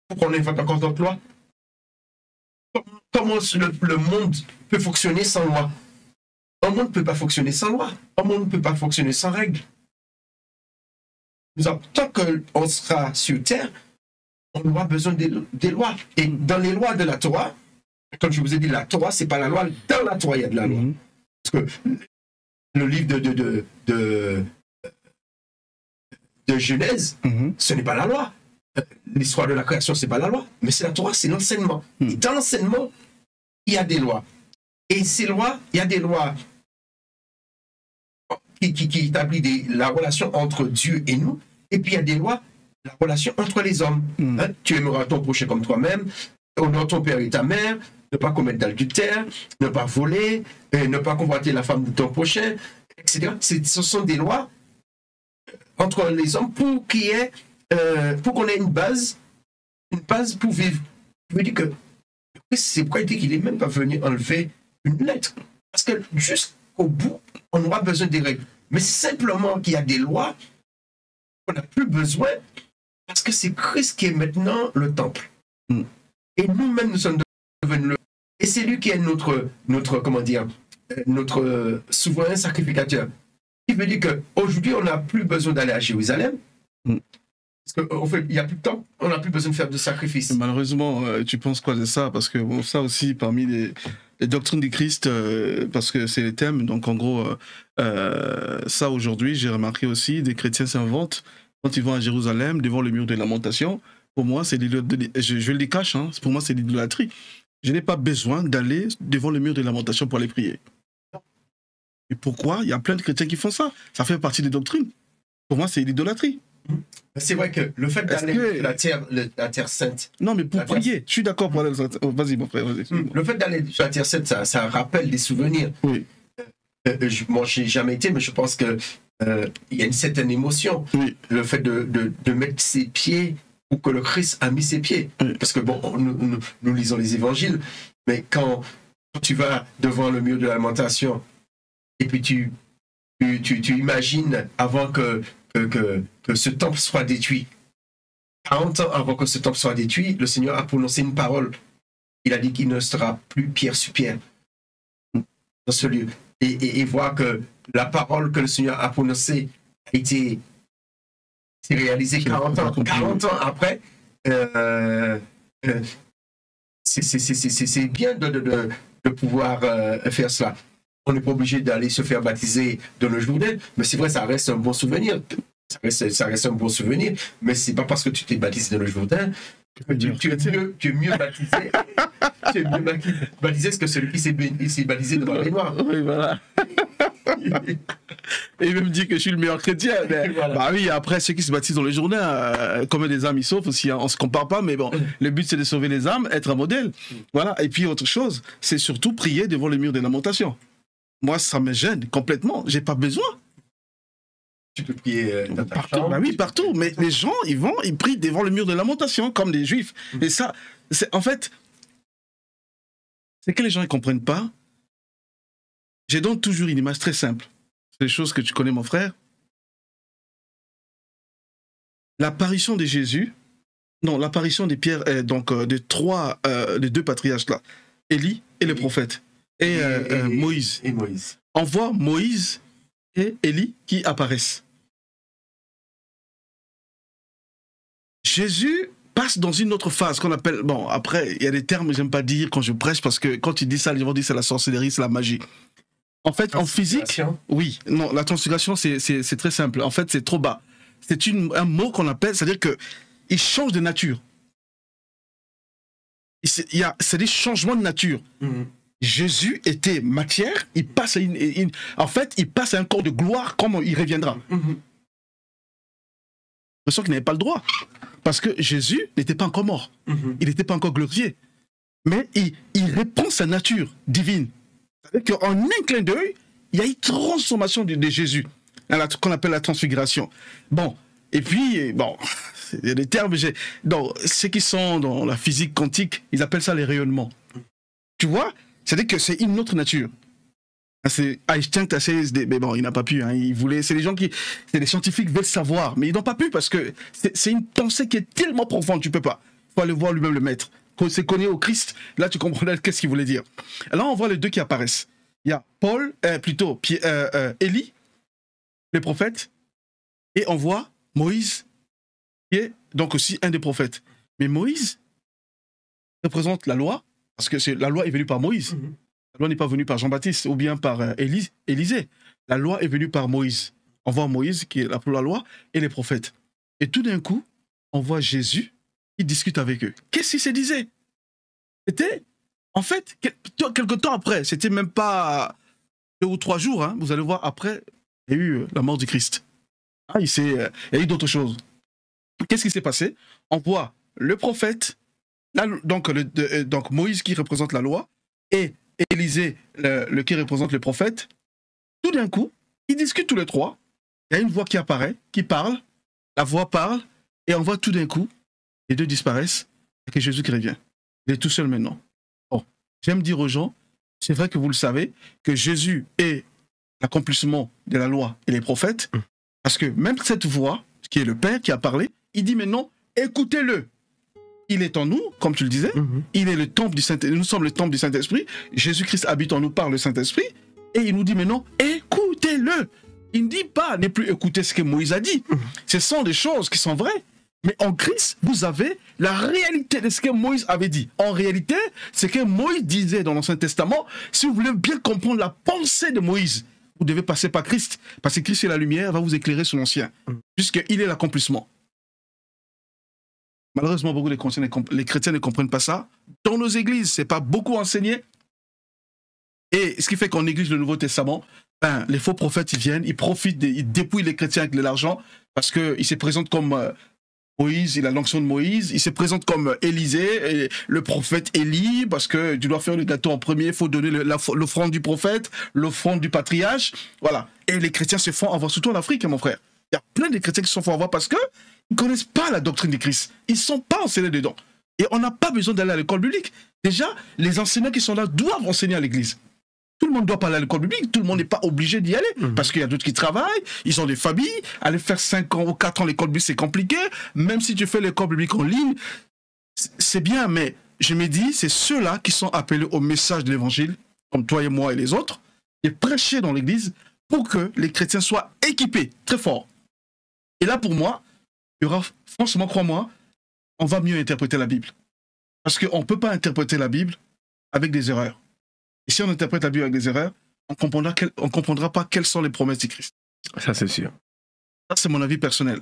pourquoi on invente encore d'autres lois? Comment le monde peut fonctionner sans loi? Un monde ne peut pas fonctionner sans loi. Un monde ne peut pas fonctionner sans règles. Tant qu'on sera sur Terre, on aura besoin des lois. Et dans les lois de la Torah, comme je vous ai dit, la Torah, ce n'est pas la loi. Dans la Torah, il y a de la loi. Parce que le livre de Genèse, ce n'est pas la loi. L'histoire de la création, ce n'est pas la loi. Mais c'est la Torah, c'est l'enseignement. Et dans l'enseignement, il y a des lois. Et ces lois, il y a des lois qui établissent la relation entre Dieu et nous. Et puis il y a des lois, la relation entre les hommes. Tu aimeras ton prochain comme toi-même, honore ton père et ta mère, ne pas commettre d'adultère, ne pas voler, ne pas convoiter la femme de ton prochain, etc. Ce sont des lois entre les hommes pour qu'on ait une base pour vivre. Je veux dire que c'est pourquoi il dit qu'il n'est même pas venu enlever une lettre. Parce que jusqu'au bout, on aura besoin des règles. Mais simplement qu'il y a des lois qu'on n'a plus besoin parce que c'est Christ qui est maintenant le temple. Et nous-mêmes, nous sommes devenus le... Et c'est lui qui est notre souverain sacrificateur. Il veut dire qu'aujourd'hui, on n'a plus besoin d'aller à Jérusalem. Parce qu'en fait, il n'y a plus de temps, on n'a plus besoin de faire de sacrifices. Malheureusement, tu penses quoi de ça? Parce que bon, ça aussi, parmi les doctrines du Christ, parce que c'est les thèmes, donc en gros, ça aujourd'hui, j'ai remarqué aussi, des chrétiens s'inventent, quand ils vont à Jérusalem, devant le mur de lamentation, pour moi, c'est je le cache, hein, pour moi, c'est l'idolâtrie. Je n'ai pas besoin d'aller devant le mur de lamentation pour aller prier. Et pourquoi? Il y a plein de chrétiens qui font ça. Ça fait partie des doctrines. Pour moi, c'est l'idolâtrie. C'est vrai que le fait d'aller sur la terre sainte... Non, mais pour prier, je suis d'accord pour aller sur la terre... Vas-y, mon frère, vas-y. Le fait d'aller sur la terre sainte, ça rappelle des souvenirs. Oui. Moi, je n'ai jamais été, mais je pense qu'il y a une certaine émotion. Oui. Le fait de mettre ses pieds où que le Christ a mis ses pieds. Oui. Parce que, bon, nous lisons les évangiles, mais quand tu vas devant le mur de la lamentation, et puis tu imagines avant que ce temple soit détruit. 40 ans avant que ce temple soit détruit, le Seigneur a prononcé une parole. Il a dit qu'il ne sera plus pierre sur pierre dans ce lieu. Et voir que la parole que le Seigneur a prononcée a été réalisée 40 ans après. C'est bien de pouvoir faire cela. On n'est pas obligé d'aller se faire baptiser dans le Jourdain, mais c'est vrai, ça reste un bon souvenir. Ça reste un bon souvenir, mais c'est pas parce que tu t'es baptisé dans le Jourdain que tu es mieux baptisé. Tu es mieux baptisé que celui qui s'est baptisé dans les Noirs. Oui, voilà. Et il me dit que je suis le meilleur chrétien. Mais, voilà. Bah oui, après, ceux qui se baptisent dans le Jourdain, combien des âmes ils sauvent aussi, hein, on se compare pas, mais bon, le but c'est de sauver les âmes, être un modèle. Voilà. Et puis autre chose, c'est surtout prier devant le mur des lamentations. Moi, ça me gêne complètement. J'ai pas besoin. Tu peux prier dans ta partout. chambre. Bah oui, partout. Mais les gens, ils prient devant le mur de lamentation, comme des Juifs. Et ça, en fait, c'est que les gens ne comprennent pas. Je donne toujours une image très simple. C'est des choses que tu connais, mon frère. L'apparition de Jésus, non, l'apparition des pierres, des deux patriarches là, Élie et le prophète. Et Moïse. Et Moïse. On voit Moïse et Élie qui apparaissent. Jésus passe dans une autre phase qu'on appelle... Bon, après, il y a des termes que j'aime pas dire quand je prêche, parce que quand tu dis ça, les gens disent c'est la sorcellerie, c'est la magie. En fait, en physique... Oui, non, la transfiguration, c'est très simple. En fait, c'est trop bas. C'est un mot qu'on appelle, c'est-à-dire qu'il change de nature. C'est des changements de nature. Jésus était matière, il passe en fait, il passe à un corps de gloire comme il reviendra. Je sens qu'il n'avait pas le droit. parce que Jésus n'était pas encore mort. Il n'était pas encore glorifié. Mais il reprend sa nature divine. C'est-à-dire qu'en un clin d'œil, il y a une transformation de Jésus, qu'on appelle la transfiguration. Bon, et puis, bon, il y a des termes, ceux qui sont dans la physique quantique, ils appellent ça les rayonnements. Tu vois? C'est-à-dire que c'est une autre nature. C'est Einstein, mais bon, il n'a pas pu. Hein, c'est les scientifiques veulent savoir, mais ils n'ont pas pu parce que c'est une pensée qui est tellement profonde, tu peux pas. Il faut aller voir lui-même le maître. Quand c'est connu au Christ, là tu comprends qu'est-ce qu'il voulait dire. Là, on voit les deux qui apparaissent. Il y a Élie, les prophètes, et on voit Moïse, qui est donc aussi un des prophètes. Mais Moïse représente la loi, parce que la loi est venue par Moïse. La loi n'est pas venue par Jean-Baptiste ou bien par Élisée. La loi est venue par Moïse. On voit Moïse qui est pour la loi et les prophètes. Et tout d'un coup, on voit Jésus qui discute avec eux. Qu'est-ce qu'il se disait? C'était, en fait, quelque temps après, c'était même pas 2 ou 3 jours, hein, vous allez voir, après, il y a eu la mort du Christ. Ah, il y a eu d'autres choses. Qu'est-ce qui s'est passé? On voit le prophète, donc Moïse qui représente la loi, et Élisée qui représente le prophète. Tout d'un coup, ils discutent tous les trois. Il y a une voix qui apparaît, qui parle, la voix parle, et on voit tout d'un coup, les deux disparaissent, et que Jésus qui revient. Il est tout seul maintenant. Bon, j'aime dire aux gens, c'est vrai que vous le savez, que Jésus est l'accomplissement de la loi et les prophètes, parce que même cette voix, qui est le Père qui a parlé, il dit maintenant, écoutez-le. Il est en nous, comme tu le disais, il est le temple du Saint-Esprit, nous sommes le temple du Saint-Esprit, Jésus-Christ habite en nous par le Saint-Esprit, et il nous dit maintenant, écoutez-le. Il ne dit pas, ne plus écouter ce que Moïse a dit. Ce sont des choses qui sont vraies, mais en Christ, vous avez la réalité de ce que Moïse avait dit. En réalité, ce que Moïse disait dans l'Ancien Testament, si vous voulez bien comprendre la pensée de Moïse, vous devez passer par Christ, parce que Christ est la lumière, va vous éclairer sur l'Ancien, puisqu'il est l'accomplissement. Malheureusement, beaucoup les chrétiens ne comprennent pas ça. Dans nos églises, ce n'est pas beaucoup enseigné. Et ce qui fait qu'en église, le Nouveau Testament, les faux prophètes, ils viennent, ils profitent, ils dépouillent les chrétiens avec de l'argent, parce qu'ils se présentent comme Moïse, il a l'onction de Moïse, il se présente comme Élisée, le prophète Élie, parce que tu dois faire le gâteau en premier, il faut donner l'offrande du prophète, l'offrande du patriarche, voilà. Et les chrétiens se font avoir, surtout en Afrique, mon frère. Il y a plein de chrétiens qui se font avoir parce que ils ne connaissent pas la doctrine de Christ. Ils ne sont pas enseignés dedans. Et on n'a pas besoin d'aller à l'école biblique. Déjà, les enseignants qui sont là doivent enseigner à l'église. Tout le monde doit pas aller à l'école biblique. Tout le monde n'est pas obligé d'y aller. Parce qu'il y a d'autres qui travaillent, ils ont des familles. Aller faire 5 ans ou 4 ans l'école biblique, c'est compliqué. Même si tu fais l'école biblique en ligne, c'est bien. Mais je me dis, c'est ceux-là qui sont appelés au message de l'évangile, comme toi et moi et les autres, et prêcher dans l'église pour que les chrétiens soient équipés très fort. Et là, pour moi, il y aura, franchement, crois-moi, on va mieux interpréter la Bible. Parce qu'on ne peut pas interpréter la Bible avec des erreurs. Et si on interprète la Bible avec des erreurs, on ne comprendra pas quelles sont les promesses du Christ. Ça, c'est sûr. Ça, c'est mon avis personnel.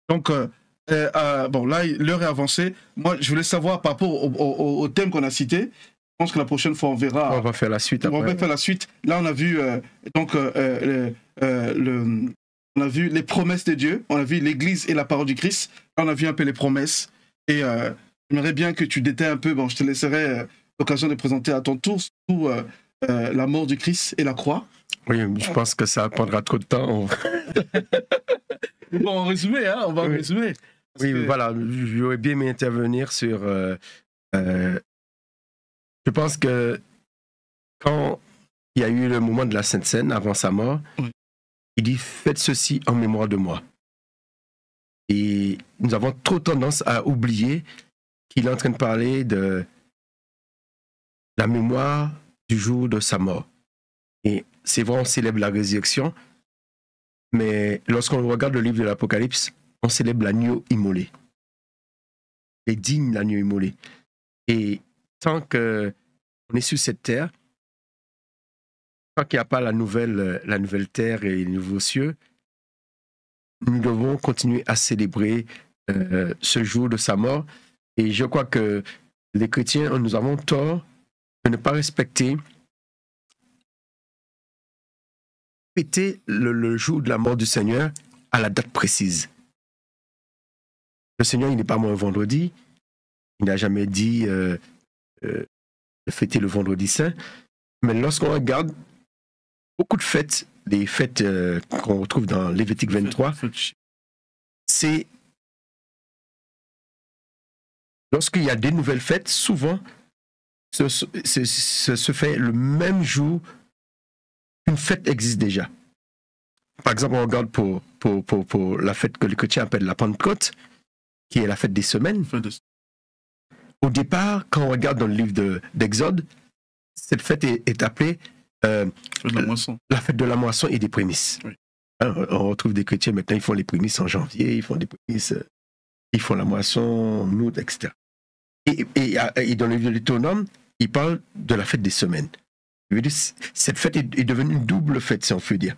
Donc, bon, là, l'heure est avancée. Moi, je voulais savoir par rapport au thème qu'on a cité. Je pense que la prochaine fois, on verra. On va faire la suite après. On va faire la suite. Là, on a vu on a vu les promesses de Dieu, on a vu l'Église et la parole du Christ. Là, on a vu un peu les promesses. Et j'aimerais bien que tu détailles un peu. Bon, je te laisserai l'occasion de présenter à ton tour surtout la mort du Christ et la croix. Oui, je pense que ça prendra trop de temps. Bon, on va résumer, hein, on va résumer. Oui, voilà, j'aurais bien aimé intervenir sur... je pense que quand il y a eu le moment de la Sainte Seine, avant sa mort, il dit « Faites ceci en mémoire de moi ». Et nous avons trop tendance à oublier qu'il est en train de parler de la mémoire du jour de sa mort. Et c'est vrai, on célèbre la résurrection, mais lorsqu'on regarde le livre de l'Apocalypse, on célèbre l'agneau immolé. Et digne l'agneau immolé. Et tant qu'on est sur cette terre, tant qu'il n'y a pas la nouvelle terre et les nouveaux cieux, nous devons continuer à célébrer ce jour de sa mort. Et je crois que les chrétiens, nous avons tort de ne pas respecter le jour de la mort du Seigneur à la date précise. Le Seigneur, il n'est pas mort un vendredi. Il n'a jamais dit de fêter le vendredi saint. Mais lorsqu'on regarde beaucoup de fêtes, les fêtes qu'on retrouve dans Lévitique 23, c'est lorsqu'il y a des nouvelles fêtes, souvent, se fait le même jour qu'une fête existe déjà. Par exemple, on regarde pour la fête que les chrétiens appellent la Pentecôte, qui est la fête des semaines. Au départ, quand on regarde dans le livre d'Exode, cette fête est appelée la fête de la moisson et des prémices. Oui. Hein, on retrouve des chrétiens maintenant, ils font les prémices en janvier, ils font des prémices, ils font la moisson en août, etc. Et dans le livre de Deutéronome, il parle de la fête des semaines. Cette fête est devenue une double fête, si on peut dire.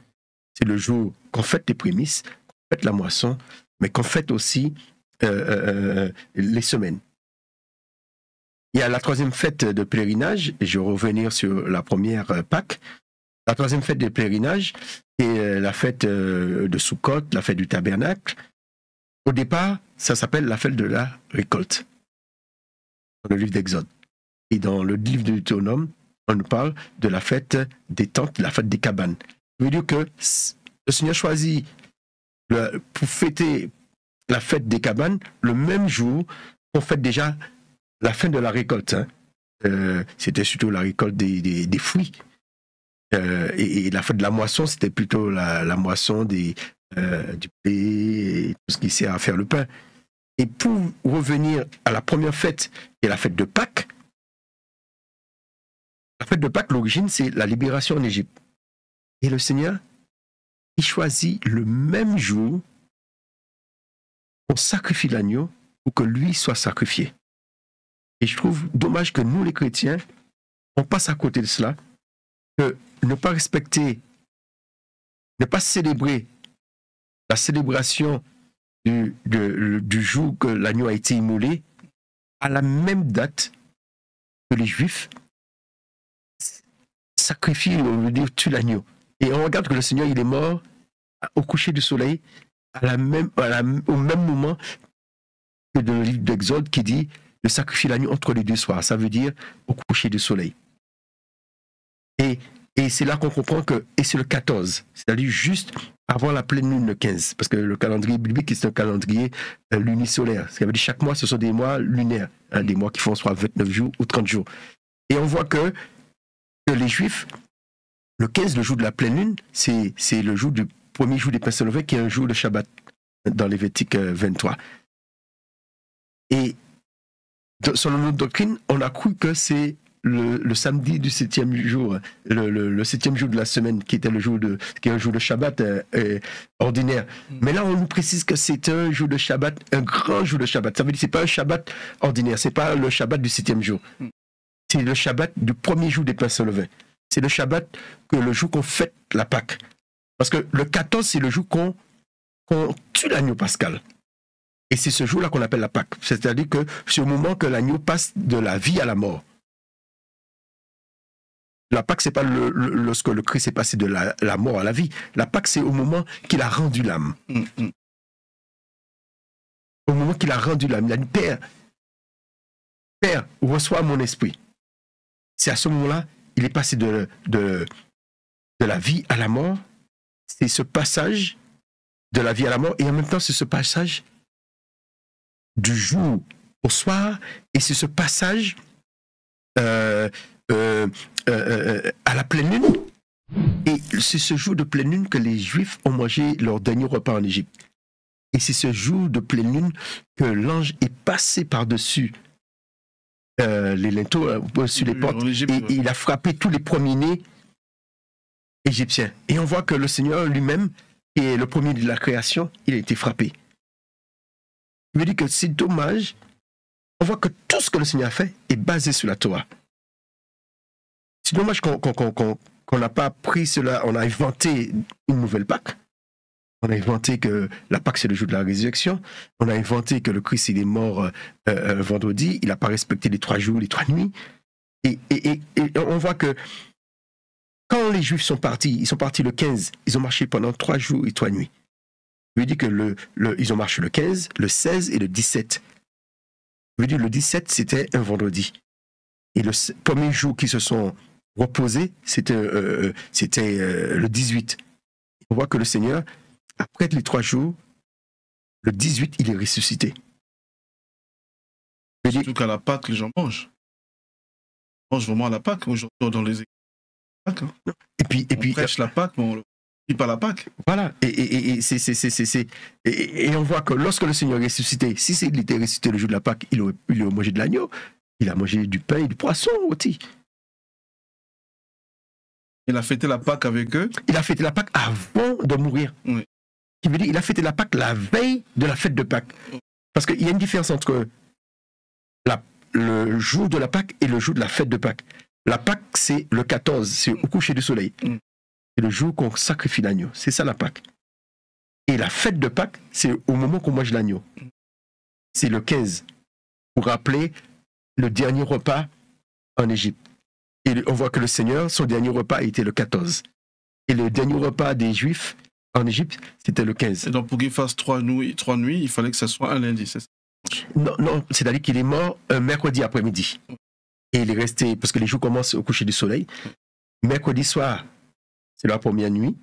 C'est le jour qu'on fête les prémices, qu'on fête la moisson, mais qu'on fête aussi les semaines. Il y a la troisième fête de pèlerinage, et je vais revenir sur la première Pâques. La troisième fête de pèlerinage est la fête de Sukkot, la fête du tabernacle. Au départ, ça s'appelle la fête de la récolte, dans le livre d'Exode. Et dans le livre de Deutéronome, on nous parle de la fête des tentes, la fête des cabanes. Ça veut dire que le Seigneur choisit pour fêter la fête des cabanes le même jour qu'on fête déjà la fin de la récolte. Hein. C'était surtout la récolte des fruits. Et la fête de la moisson, c'était plutôt la moisson du blé et tout ce qui sert à faire le pain. Et pour revenir à la première fête, qui est la fête de Pâques, la fête de Pâques, l'origine, c'est la libération en Égypte. Et le Seigneur, il choisit le même jour on sacrifie l'agneau pour que lui soit sacrifié. Et je trouve dommage que nous, les chrétiens, on passe à côté de cela, que ne pas respecter, ne pas célébrer la célébration du jour que l'agneau a été immolé à la même date que les Juifs sacrifient, on veut dire, tuent l'agneau. Et on regarde que le Seigneur, il est mort au coucher du soleil, au même moment que dans le livre d'Exode qui dit de sacrifier l'agneau entre les deux soirs. Ça veut dire au coucher du soleil. Et c'est là qu'on comprend que, et c'est le 14, c'est-à-dire juste avant la pleine lune, le 15, parce que le calendrier biblique, c'est un calendrier lunisolaire. Ça veut dire chaque mois, ce sont des mois lunaires, hein, des mois qui font soit 29 jours ou 30 jours. Et on voit que les Juifs, le 15, le jour de la pleine lune, c'est le jour du premier jour des pains sans levain, qui est un jour de Shabbat, dans Lévitique 23. Et selon notre doctrine, on a cru que c'est le samedi du 7e jour, le 7e jour de la semaine, qui est un jour de Shabbat ordinaire. Mais là, on nous précise que c'est un jour de Shabbat, un grand jour de Shabbat. Ça veut dire que ce n'est pas un Shabbat ordinaire, ce n'est pas le Shabbat du 7e jour. C'est le Shabbat du premier jour des pains sans levain. C'est le Shabbat, le jour qu'on fête la Pâque. Parce que le 14, c'est le jour qu'on tue l'agneau pascal. Et c'est ce jour-là qu'on appelle la Pâque. C'est-à-dire que c'est au moment que l'agneau passe de la vie à la mort. La Pâque, c'est pas lorsque le Christ est passé de la mort à la vie. La Pâque, c'est au moment qu'il a rendu l'âme. Au moment qu'il a rendu l'âme. Il a dit, Père, reçois mon esprit. C'est à ce moment-là, il est passé de la vie à la mort. C'est ce passage de la vie à la mort. Et en même temps, c'est ce passage du jour au soir. Et c'est ce passage à la pleine lune. Et c'est ce jour de pleine lune que les Juifs ont mangé leur dernier repas en Égypte. Et c'est ce jour de pleine lune que l'ange est passé par-dessus les linteaux, sur les portes, et il a frappé tous les premiers-nés égyptiens. Et on voit que le Seigneur lui-même, qui est le premier de la création, il a été frappé. Il veut dire que c'est dommage. On voit que tout ce que le Seigneur a fait est basé sur la Torah. C'est dommage qu'on n'a pas pris cela, on a inventé une nouvelle Pâque. On a inventé que la Pâque, c'est le jour de la résurrection. On a inventé que le Christ, il est mort vendredi. Il n'a pas respecté les 3 jours, les 3 nuits. Et on voit que quand les Juifs sont partis, ils sont partis le 15. Ils ont marché pendant 3 jours et 3 nuits. Je veux dire que ils ont marché le 15, le 16 et le 17. Je veux dire, le 17, c'était un vendredi. Et le premier jour qu'ils se sont reposés, c'était le 18. On voit que le Seigneur, après les 3 jours, le 18, il est ressuscité. Surtout qu'à la Pâque, les gens mangent. Ils mangent vraiment à la Pâque. Aujourd'hui, dans les églises. Hein. Et puis, on prêche la Pâque, mais on ne vit pas la Pâque. Voilà. Et on voit que lorsque le Seigneur est ressuscité, si il était ressuscité le jour de la Pâque, il a mangé de l'agneau, il a mangé du pain et du poisson aussi. Il a fêté la Pâque avec eux. Il a fêté la Pâque avant de mourir. Oui. Qui veut dire il a fêté la Pâque la veille de la fête de Pâques. Parce qu'il y a une différence entre le jour de la Pâque et le jour de la fête de Pâques. La Pâque, c'est le 14, c'est au coucher du soleil. C'est le jour qu'on sacrifie l'agneau. C'est ça la Pâque. Et la fête de Pâques, c'est au moment qu'on mange l'agneau. C'est le 15, pour rappeler le dernier repas en Égypte. Et on voit que le Seigneur, son dernier repas était le 14. Et le dernier repas des Juifs en Égypte, c'était le 15. Et donc pour qu'il fasse 3 nuits, il fallait que ce soit un lundi, c'est ça? Non, c'est-à-dire qu'il est mort un mercredi après-midi. Et il est resté, parce que les jours commencent au coucher du soleil. Mercredi soir, c'est la première nuit.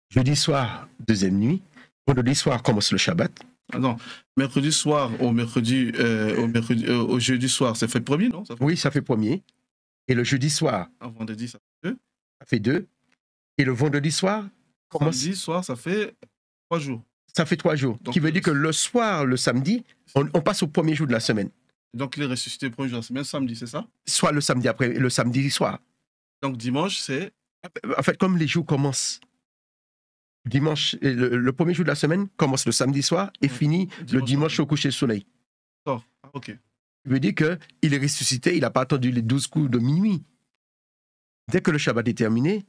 Jeudi soir, deuxième nuit. Vendredi soir commence le Shabbat. Non, mercredi soir au jeudi soir, ça fait le premier, non? Oui, ça fait premier. Et le jeudi soir, vendredi, ça fait 2. Ça fait 2. Et le vendredi soir commence. Samedi soir, ça fait 3 jours. Ça fait 3 jours. Donc, qui veut dire que le soir, le samedi, on passe au premier jour de la semaine. Donc il est ressuscité le premier jour de la semaine, samedi, c'est ça? Soit le samedi après, le samedi soir. Donc dimanche, c'est. En fait, comme les jours commencent. Dimanche, le premier jour de la semaine commence le samedi soir et finit le dimanche au coucher du soleil. Oh, ok. Ça veut dire qu'il est ressuscité, il n'a pas attendu les 12 coups de minuit. Dès que le Shabbat est terminé,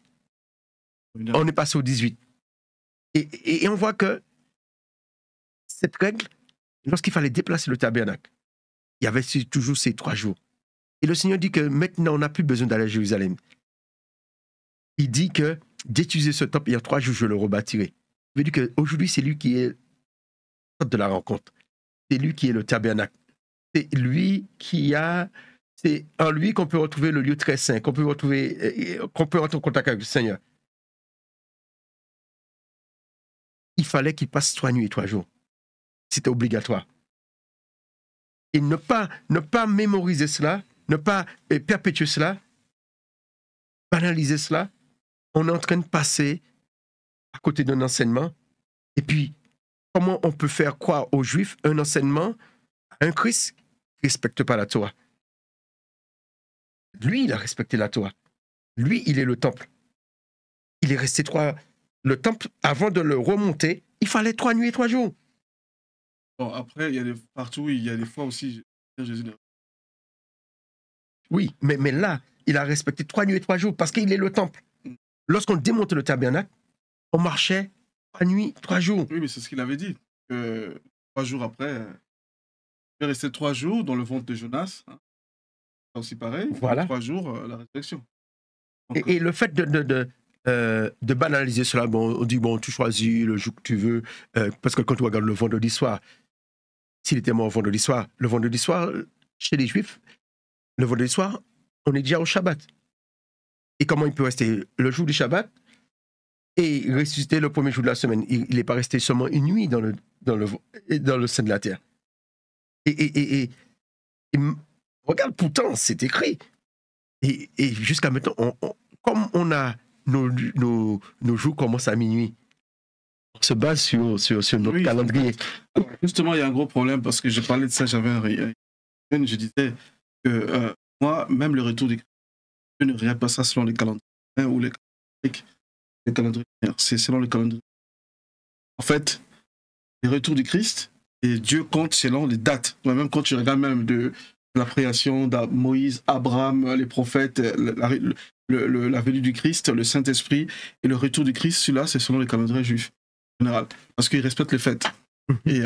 on est passé au 18. Et on voit que cette règle, lorsqu'il fallait déplacer le tabernacle, il y avait toujours ces 3 jours. Et le Seigneur dit que maintenant, on n'a plus besoin d'aller à Jérusalem. Il dit que d'utiliser ce temple, il y a 3 jours, je le rebâtirai. Il veut dire qu'aujourd'hui, c'est lui qui est le temple de la rencontre. C'est lui qui est le tabernacle. C'est lui c'est en lui qu'on peut retrouver le lieu très saint, qu'on peut rentrer en contact avec le Seigneur. Il fallait qu'il passe 3 nuits et 3 jours. C'était obligatoire. Et ne pas mémoriser cela, ne pas perpétuer cela, banaliser cela, on est en train de passer à côté d'un enseignement. Et puis, comment on peut faire croire aux Juifs un enseignement, un Christ qui ne respecte pas la Torah? Lui, il a respecté la Torah. Lui, il est le temple. Il est resté le temple, avant de le remonter, il fallait 3 nuits et 3 jours. Bon, après, partout, il y a des fois aussi, Jésus. Oui, mais là, il a respecté 3 nuits et 3 jours parce qu'il est le temple. Lorsqu'on démontait le tabernacle, on marchait 3 nuits, 3 jours. Oui, mais c'est ce qu'il avait dit. 3 jours après, il est resté 3 jours dans le ventre de Jonas. Hein. C'est aussi pareil. Voilà. 3 jours, la résurrection. Et le fait de banaliser cela, on dit, tu choisis le jour que tu veux, parce que quand tu regardes le vendredi soir, s'il était mort le vendredi soir, chez les Juifs, le vendredi soir, on est déjà au Shabbat. Et comment il peut rester le jour du Shabbat et ressusciter le premier jour de la semaine? Il n'est pas resté seulement une nuit dans le sein de la terre. Et regarde, pourtant, c'est écrit. Et jusqu'à maintenant, comme on a nos jours commencent à minuit, on se base sur notre calendrier. Alors, justement, il y a un gros problème parce que j'ai parlé de ça, je disais que moi, même le retour du Christ, je ne regarde pas ça selon les calendriers ou les calendriers. C'est selon les calendriers. En fait, le retour du Christ, et Dieu compte selon les dates. Même quand tu regardes même de la création de Moïse, Abraham, les prophètes, la venue du Christ, le Saint-Esprit et le retour du Christ, celui-là, c'est selon les calendriers juifs en général, parce qu'ils respectent les fêtes. Et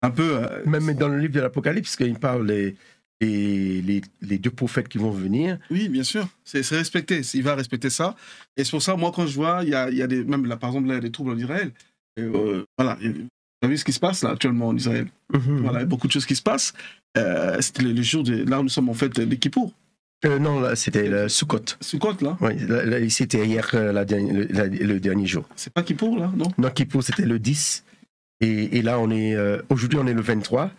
un peu... Même dans le livre de l'Apocalypse, quand il parle les 2 prophètes qui vont venir. Oui, bien sûr, c'est respecté, il va respecter ça. Et c'est pour ça, moi, quand je vois, il y a des, même là, par exemple, là, il y a des troubles en Israël, Voilà, vous avez vu ce qui se passe là actuellement en Israël. Voilà, il y a beaucoup de choses qui se passent. C'était le jour là où nous sommes en fait des Kippour. Non, là, c'était le Sukkot. Sukkot là. Oui, c'était hier le dernier jour. C'est pas Kippour là, non? Non, Kippour, c'était le 10. Et là, aujourd'hui, on est le 23.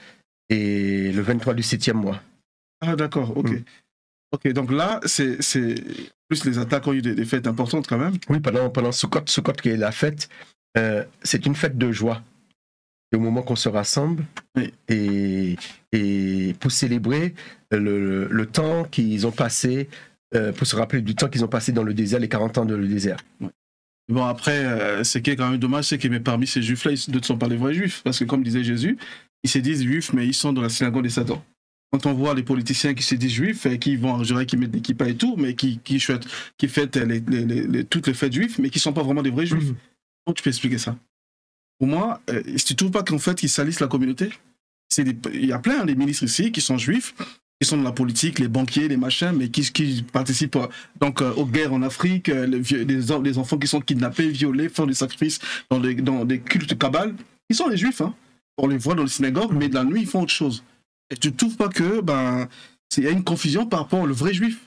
Et le 23 du 7e mois. Ah, d'accord, ok. Ok, donc là, c'est plus les attaques ont eu des fêtes importantes quand même. Oui, pendant Sukkot, qui est la fête, c'est une fête de joie. Et au moment qu'on se rassemble, oui. et pour célébrer le temps qu'ils ont passé, pour se rappeler du temps qu'ils ont passé dans le désert, les 40 ans dans le désert. Oui. Bon, après, ce qui est quand même dommage, c'est que parmi ces juifs-là, ils ne sont pas les vrais juifs. Parce que comme disait Jésus, ils se disent juifs, mais ils sont dans la synagogue de Satan. Quand on voit les politiciens qui se disent juifs, qui vont, je dirais, qui mettent des kippas et tout, mais qui fêtent toutes les fêtes juives, mais qui ne sont pas vraiment des vrais juifs. Comment tu peux expliquer ça? Pour moi, si tu ne trouves pas qu'en fait, ils salissent la communauté, il y a plein des ministres ici qui sont juifs, qui sont dans la politique, les banquiers, les machins, mais qui participent donc aux guerres en Afrique, les enfants qui sont kidnappés, violés, font des sacrifices dans des cultes kabbales. Ils sont les juifs, hein. On les voit dans les synagogues, mais de la nuit, ils font autre chose. Et tu ne trouves pas que il y a une confusion par rapport au vrai juif?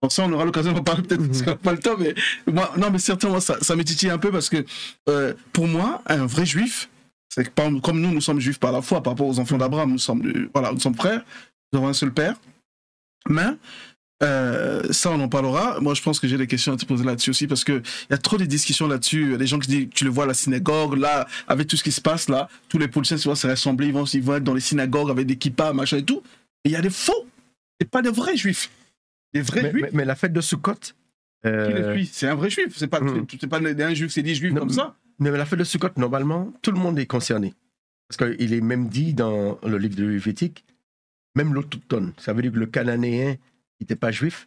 Pour ça, on aura l'occasion d'en parler peut-être parce qu'on n'a pas le temps, mais moi, non, mais certainement, ça me titille un peu parce que pour moi, un vrai juif, c'est que comme nous sommes juifs par la foi, par rapport aux enfants d'Abraham, nous sommes frères, nous avons un seul père. Mais ça, on en parlera. Moi, je pense que j'ai des questions à te poser là-dessus aussi parce qu'il y a trop de discussions là-dessus. Les gens qui disent, tu le vois à la synagogue, là, avec tout ce qui se passe là, tous les politiciens se rassembler, ils vont être dans les synagogues avec des kippas, machin et tout. Et il y a des faux, et pas des vrais juifs. Des vrais juifs. Mais la fête de Sukkot. Qui le suit? C'est un vrai juif. C'est pas un juif, c'est 10 juifs comme ça. Mais la fête de Sukkot, normalement, tout le monde est concerné. Parce qu'il est même dit dans le livre de Lévitique, même l'autochtone, ça veut dire que le Cananéen qui n'était pas juif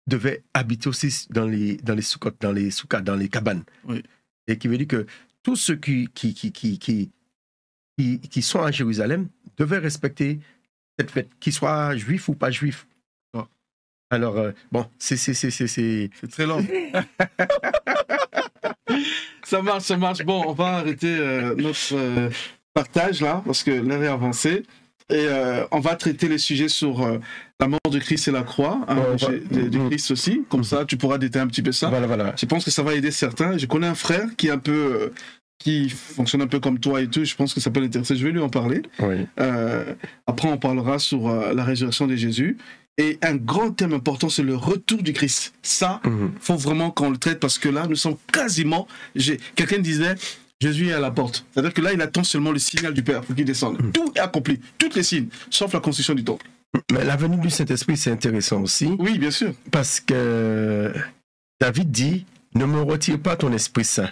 devait habiter aussi dans les Sukkot, dans les soukas, dans les cabanes. Oui. Et qui veut dire que tous ceux qui sont à Jérusalem devaient respecter cette fête, qu'ils soient juifs ou pas juifs. Oh. Alors, bon, c'est très long. Ça marche. Bon, on va arrêter notre partage là, parce que l'heure est avancée. Et on va traiter les sujets sur la mort de Christ et la croix, de Christ aussi. Comme ça, tu pourras détailler un petit peu ça. Voilà. Je pense que ça va aider certains. Je connais un frère qui est un peu... qui fonctionne un peu comme toi et tout. Je pense que ça peut l'intéresser. Je vais lui en parler. Oui. Après, on parlera sur la résurrection de Jésus. Et un grand thème important, c'est le retour du Christ. Ça, faut vraiment qu'on le traite parce que là, nous sommes quasiment... Quelqu'un disait, Jésus est à la porte. C'est-à-dire que là, il attend seulement le signal du Père pour qu'il descende. Tout est accompli, tous les signes, sauf la construction du temple. Mais la venue du Saint-Esprit, c'est intéressant aussi. Oui, bien sûr. Parce que David dit, ne me retire pas ton Esprit Saint.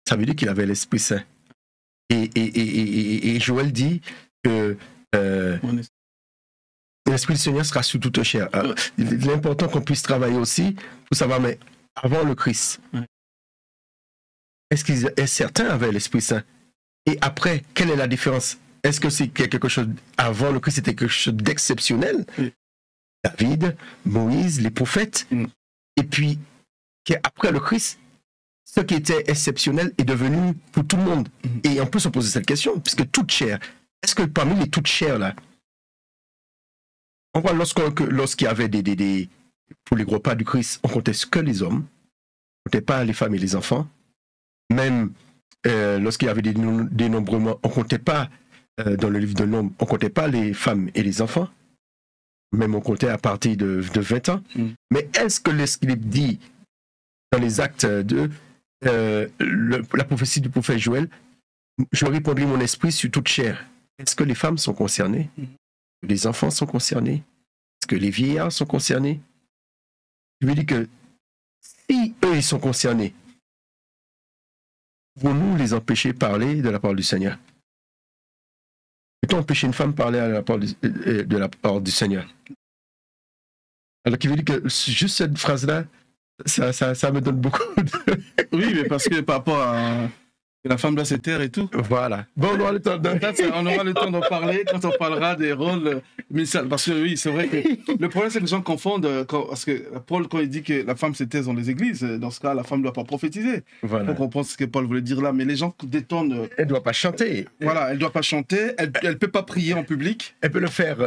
Ça veut dire qu'il avait l'Esprit Saint. Et Joël dit que... l'Esprit du Seigneur sera sur toute chair. L'important qu'on puisse travailler aussi pour savoir, mais avant le Christ, est-ce que certains avaient l'Esprit Saint? Et après, quelle est la différence? Est-ce que c'est quelque chose, avant le Christ, c'était quelque chose d'exceptionnel? David, Moïse, les prophètes, et puis, après le Christ, ce qui était exceptionnel est devenu pour tout le monde. Et on peut se poser cette question, puisque toute chair, est-ce que parmi les toutes chairs là, on voit lorsqu'il y avait pour les repas du Christ, on comptait que les hommes, on comptait pas les femmes et les enfants. Même lorsqu'il y avait des dénombrements, on comptait pas, dans le livre de Nombre, on comptait pas les femmes et les enfants. Même on comptait à partir de 20 ans. Mais est-ce que l'Écriture dit, dans les actes de la prophétie du prophète Joël, je répandrai mon esprit sur toute chair. Est-ce que les femmes sont concernées? Les enfants sont concernés? Est-ce que les vieillards sont concernés? Je veux dire que si eux, ils sont concernés, pouvons-nous les empêcher de parler de la parole du Seigneur? Peut-on empêcher une femme de parler de la parole du Seigneur? Alors, qui veut dire que juste cette phrase-là, ça me donne beaucoup de... Oui, mais parce que par rapport à Que la femme doit se taire et tout. Voilà. Bon, on aura le temps On aura le temps d'en parler quand on parlera des rôles ministériels. Parce que oui, c'est vrai que le problème, c'est que les gens confondent. Parce que Paul, quand il dit que la femme se taise dans les églises, dans ce cas, la femme ne doit pas prophétiser. Voilà. On comprend ce que Paul voulait dire là. Mais les gens détournent. Elle ne doit pas chanter. Voilà, elle ne doit pas chanter. Elle ne peut pas prier en public. Elle peut le faire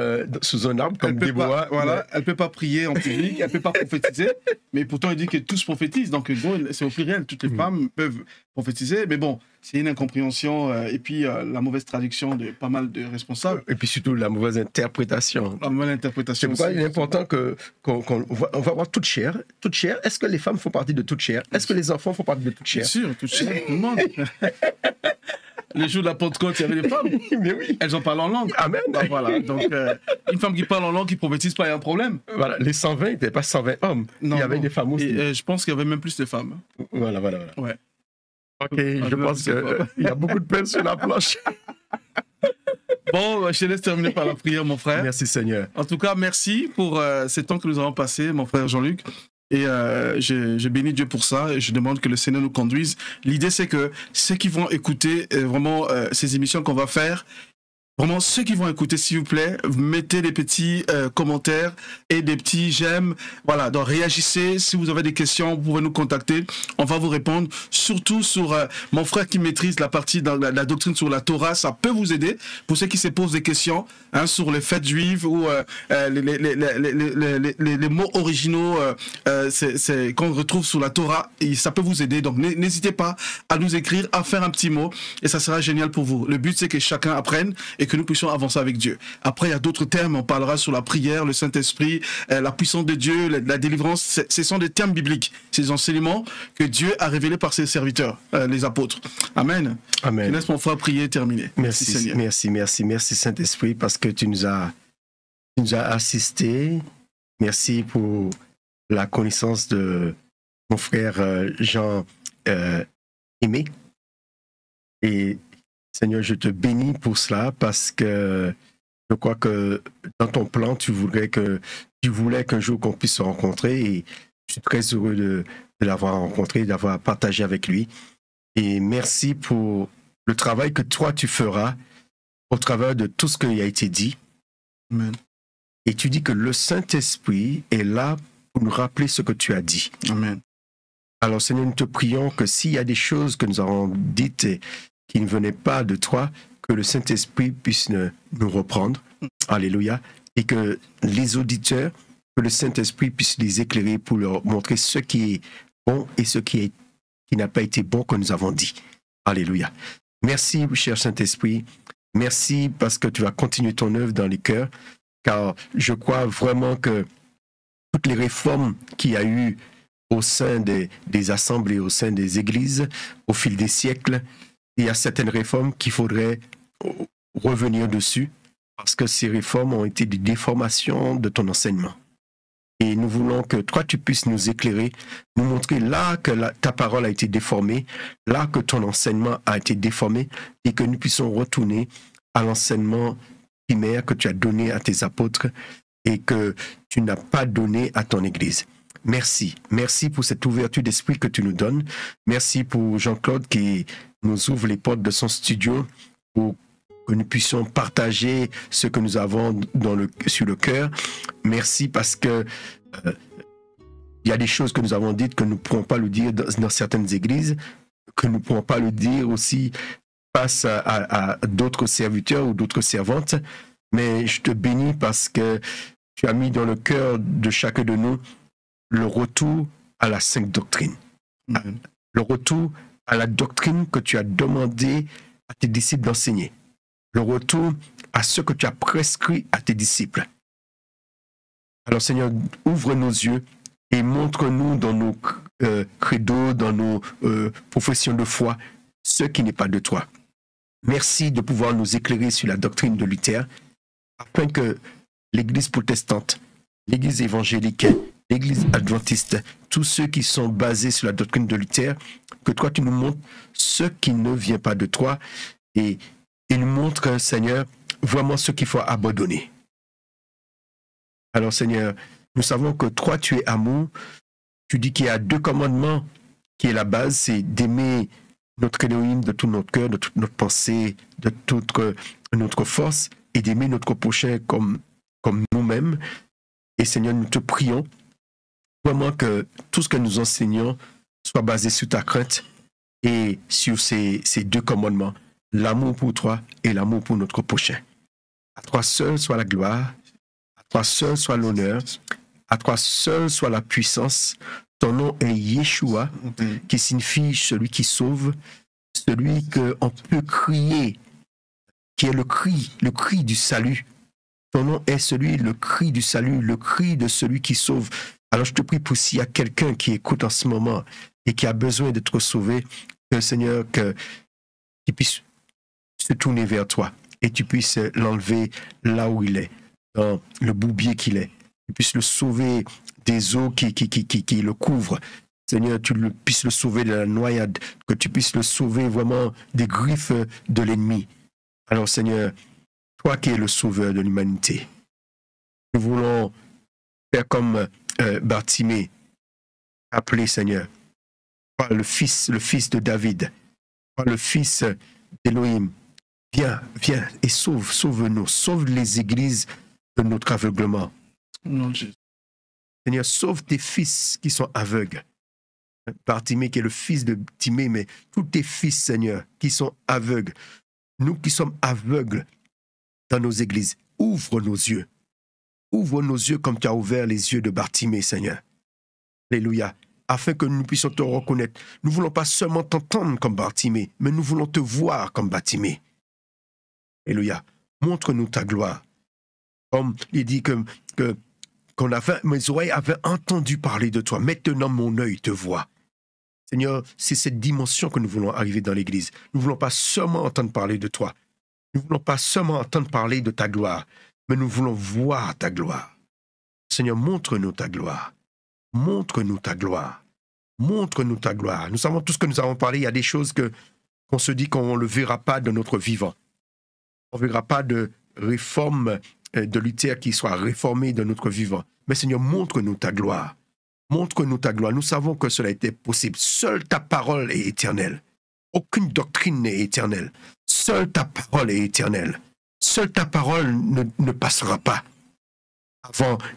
sous un arbre, comme Déborah. Voilà, elle ne peut pas prier en public. Elle ne peut pas prophétiser. Mais pourtant, il dit que tous prophétisent. Donc, c'est au pluriel. Toutes les femmes peuvent prophétiser. Mais bon, c'est une incompréhension et puis la mauvaise traduction de pas mal de responsables. Et puis surtout la mauvaise interprétation. La mauvaise interprétation. C'est pourquoi il est important qu'on va voir toute chair. Toute chair. Est-ce que les femmes font partie de toute chair? Est-ce que les enfants font partie de toute chair? Bien sûr, toute chair, tout le monde. Le jour de la Pentecôte, il y avait des femmes. Mais oui. Elles en parlent en langue. Amen. Bah, voilà. Donc, une femme qui parle en langue, qui prophétise pas, il y a un problème. Voilà. Les 120 n'étaient pas 120 hommes. Non, il y avait des femmes aussi. Et, je pense qu'il y avait même plus de femmes. Voilà. Ouais. Ok, je pense qu'il y a beaucoup de peine sur la planche. Bon, je te laisse terminer par la prière, mon frère. Merci Seigneur. En tout cas, merci pour ces temps que nous avons passés, mon frère Jean-Luc. Et je bénis Dieu pour ça et je demande que le Seigneur nous conduise. L'idée, c'est que ceux qui vont écouter vraiment ces émissions qu'on va faire, vraiment, ceux qui vont écouter, s'il vous plaît, mettez des petits commentaires et des petits j'aime. Voilà, donc réagissez. Si vous avez des questions, vous pouvez nous contacter. On va vous répondre. Surtout sur mon frère qui maîtrise la partie dans la doctrine sur la Torah. Ça peut vous aider. Pour ceux qui se posent des questions sur les fêtes juives ou les mots originaux qu'on retrouve sur la Torah, et ça peut vous aider. Donc, n'hésitez pas à nous écrire, à faire un petit mot et ça sera génial pour vous. Le but, c'est que chacun apprenne et que nous puissions avancer avec Dieu. Après, il y a d'autres termes, on parlera sur la prière, le Saint-Esprit, la puissance de Dieu, la délivrance. Ce sont des termes bibliques, ces enseignements que Dieu a révélés par ses serviteurs, les apôtres. Amen. Amen. Je laisse mon frère prier et terminer. Merci Seigneur. Merci Saint-Esprit, parce que tu nous as assistés. Merci pour la connaissance de mon frère Jean Aimé. Et Seigneur, je te bénis pour cela parce que je crois que dans ton plan, tu voulais qu'un jour qu'on puisse se rencontrer et je suis très heureux de l'avoir rencontré, d'avoir partagé avec lui. Et merci pour le travail que toi, tu feras au travers de tout ce qui a été dit. Amen. Et tu dis que le Saint-Esprit est là pour nous rappeler ce que tu as dit. Amen. Alors Seigneur, nous te prions que s'il y a des choses que nous avons dites et qui ne venaient pas de toi, que le Saint-Esprit puisse nous reprendre. Alléluia. Et que les auditeurs, que le Saint-Esprit puisse les éclairer pour leur montrer ce qui est bon et ce qui n'a pas été bon que nous avons dit. Alléluia. Merci, cher Saint-Esprit. Merci parce que tu vas continuer ton œuvre dans les cœurs, car je crois vraiment que toutes les réformes qu'il y a eu au sein des assemblées, au sein des églises, au fil des siècles, il y a certaines réformes qu'il faudrait revenir dessus parce que ces réformes ont été des déformations de ton enseignement. Et nous voulons que toi, tu puisses nous éclairer, nous montrer là que ta parole a été déformée, là que ton enseignement a été déformé et que nous puissions retourner à l'enseignement primaire que tu as donné à tes apôtres et que tu n'as pas donné à ton Église. Merci. Merci pour cette ouverture d'esprit que tu nous donnes. Merci pour Jean-Claude qui nous ouvre les portes de son studio pour que nous puissions partager ce que nous avons sur le cœur. Merci parce que il y a des choses que nous avons dites que nous ne pourrons pas le dire dans certaines églises, que nous ne pourrons pas le dire aussi face à d'autres serviteurs ou d'autres servantes. Mais je te bénis parce que tu as mis dans le cœur de chacun de nous le retour à la sainte doctrine. Amen. Le retour à la doctrine que tu as demandé à tes disciples d'enseigner. Le retour à ce que tu as prescrit à tes disciples. Alors Seigneur, ouvre nos yeux et montre-nous dans nos credos, dans nos professions de foi, ce qui n'est pas de toi. Merci de pouvoir nous éclairer sur la doctrine de Luther, afin que l'Église protestante, l'Église évangélique, l'Église adventiste, tous ceux qui sont basés sur la doctrine de Luther, que toi tu nous montres ce qui ne vient pas de toi et nous montre, Seigneur, vraiment ce qu'il faut abandonner. Alors Seigneur, nous savons que toi tu es amour, tu dis qu'il y a 2 commandements qui est la base, c'est d'aimer notre Elohim de tout notre cœur, de toute notre pensée, de toute notre force, et d'aimer notre prochain comme nous-mêmes. Et Seigneur, nous te prions vraiment que tout ce que nous enseignons soit basé sur ta crainte et sur ces deux commandements, l'amour pour toi et l'amour pour notre prochain. À toi seul soit la gloire, à toi seul soit l'honneur, à toi seul soit la puissance. Ton nom est Yeshua, qui signifie celui qui sauve, celui qu'on peut crier, qui est le cri du salut. Ton nom est le cri du salut, le cri de celui qui sauve. Alors je te prie pour s'il y a quelqu'un qui écoute en ce moment et qui a besoin d'être sauvé, que Seigneur, qu'il puisse se tourner vers toi et tu puisses l'enlever là où il est, dans le bourbier qu'il est. Tu puisses le sauver des eaux qui le couvrent. Seigneur, tu puisses le sauver de la noyade, que tu puisses le sauver vraiment des griffes de l'ennemi. Alors Seigneur, toi qui es le sauveur de l'humanité, nous voulons faire comme Bartimée, appelé Seigneur, par le fils de David, par le fils d'Élohim. Viens et sauve-nous, sauve les églises de notre aveuglement. Non, Jésus. Seigneur, sauve tes fils qui sont aveugles. Bartimée qui est le fils de Timée, mais tous tes fils, Seigneur, qui sont aveugles. Nous qui sommes aveugles dans nos églises, ouvre nos yeux. Ouvre nos yeux comme tu as ouvert les yeux de Bartimée, Seigneur. Alléluia. Afin que nous puissions te reconnaître. Nous ne voulons pas seulement t'entendre comme Bartimée, mais nous voulons te voir comme Bartimée. Alléluia. Montre-nous ta gloire. Comme il dit mes oreilles avaient entendu parler de toi. Maintenant, mon œil te voit. Seigneur, c'est cette dimension que nous voulons arriver dans l'Église. Nous ne voulons pas seulement entendre parler de toi. Nous ne voulons pas seulement entendre parler de ta gloire, mais nous voulons voir ta gloire. Seigneur, montre-nous ta gloire. Montre-nous ta gloire. Montre-nous ta gloire. Nous savons tout ce que nous avons parlé. Il y a des choses qu'on se dit qu'on ne le verra pas de notre vivant. On ne verra pas de réforme de Luther qui soit réformée de notre vivant. Mais Seigneur, montre-nous ta gloire. Montre-nous ta gloire. Nous savons que cela était possible. Seule ta parole est éternelle. Aucune doctrine n'est éternelle. Seule ta parole est éternelle. Seule ta parole ne passera pas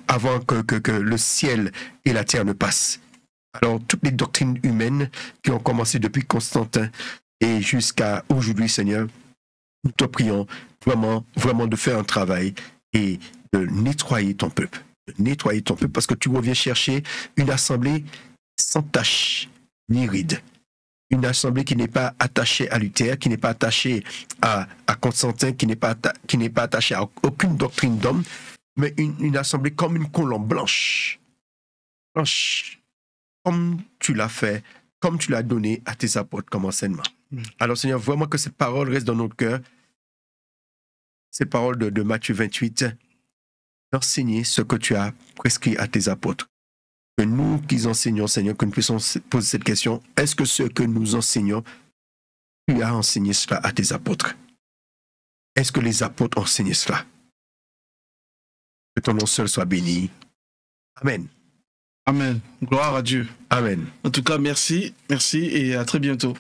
avant que le ciel et la terre ne passent. Alors, toutes les doctrines humaines qui ont commencé depuis Constantin et jusqu'à aujourd'hui, Seigneur, nous te prions vraiment de faire un travail et de nettoyer ton peuple. Nettoyer ton peuple parce que tu reviens chercher une assemblée sans tache ni ride. Une assemblée qui n'est pas attachée à Luther, qui n'est pas attachée à Constantin, qui n'est pas attachée à aucune doctrine d'homme, mais une assemblée comme une colombe blanche. Blanche, comme tu l'as fait, comme tu l'as donné à tes apôtres comme enseignement. Alors Seigneur, vraiment que cette parole reste dans notre cœur. Cette parole de Matthieu 28, d'enseigner ce que tu as prescrit à tes apôtres. Que nous qui enseignons, Seigneur, que nous puissions poser cette question, est-ce que ce que nous enseignons, tu as enseigné cela à tes apôtres? Est-ce que les apôtres ont enseigné cela? Que ton nom seul soit béni. Amen. Amen. Gloire à Dieu. Amen. En tout cas, merci et à très bientôt.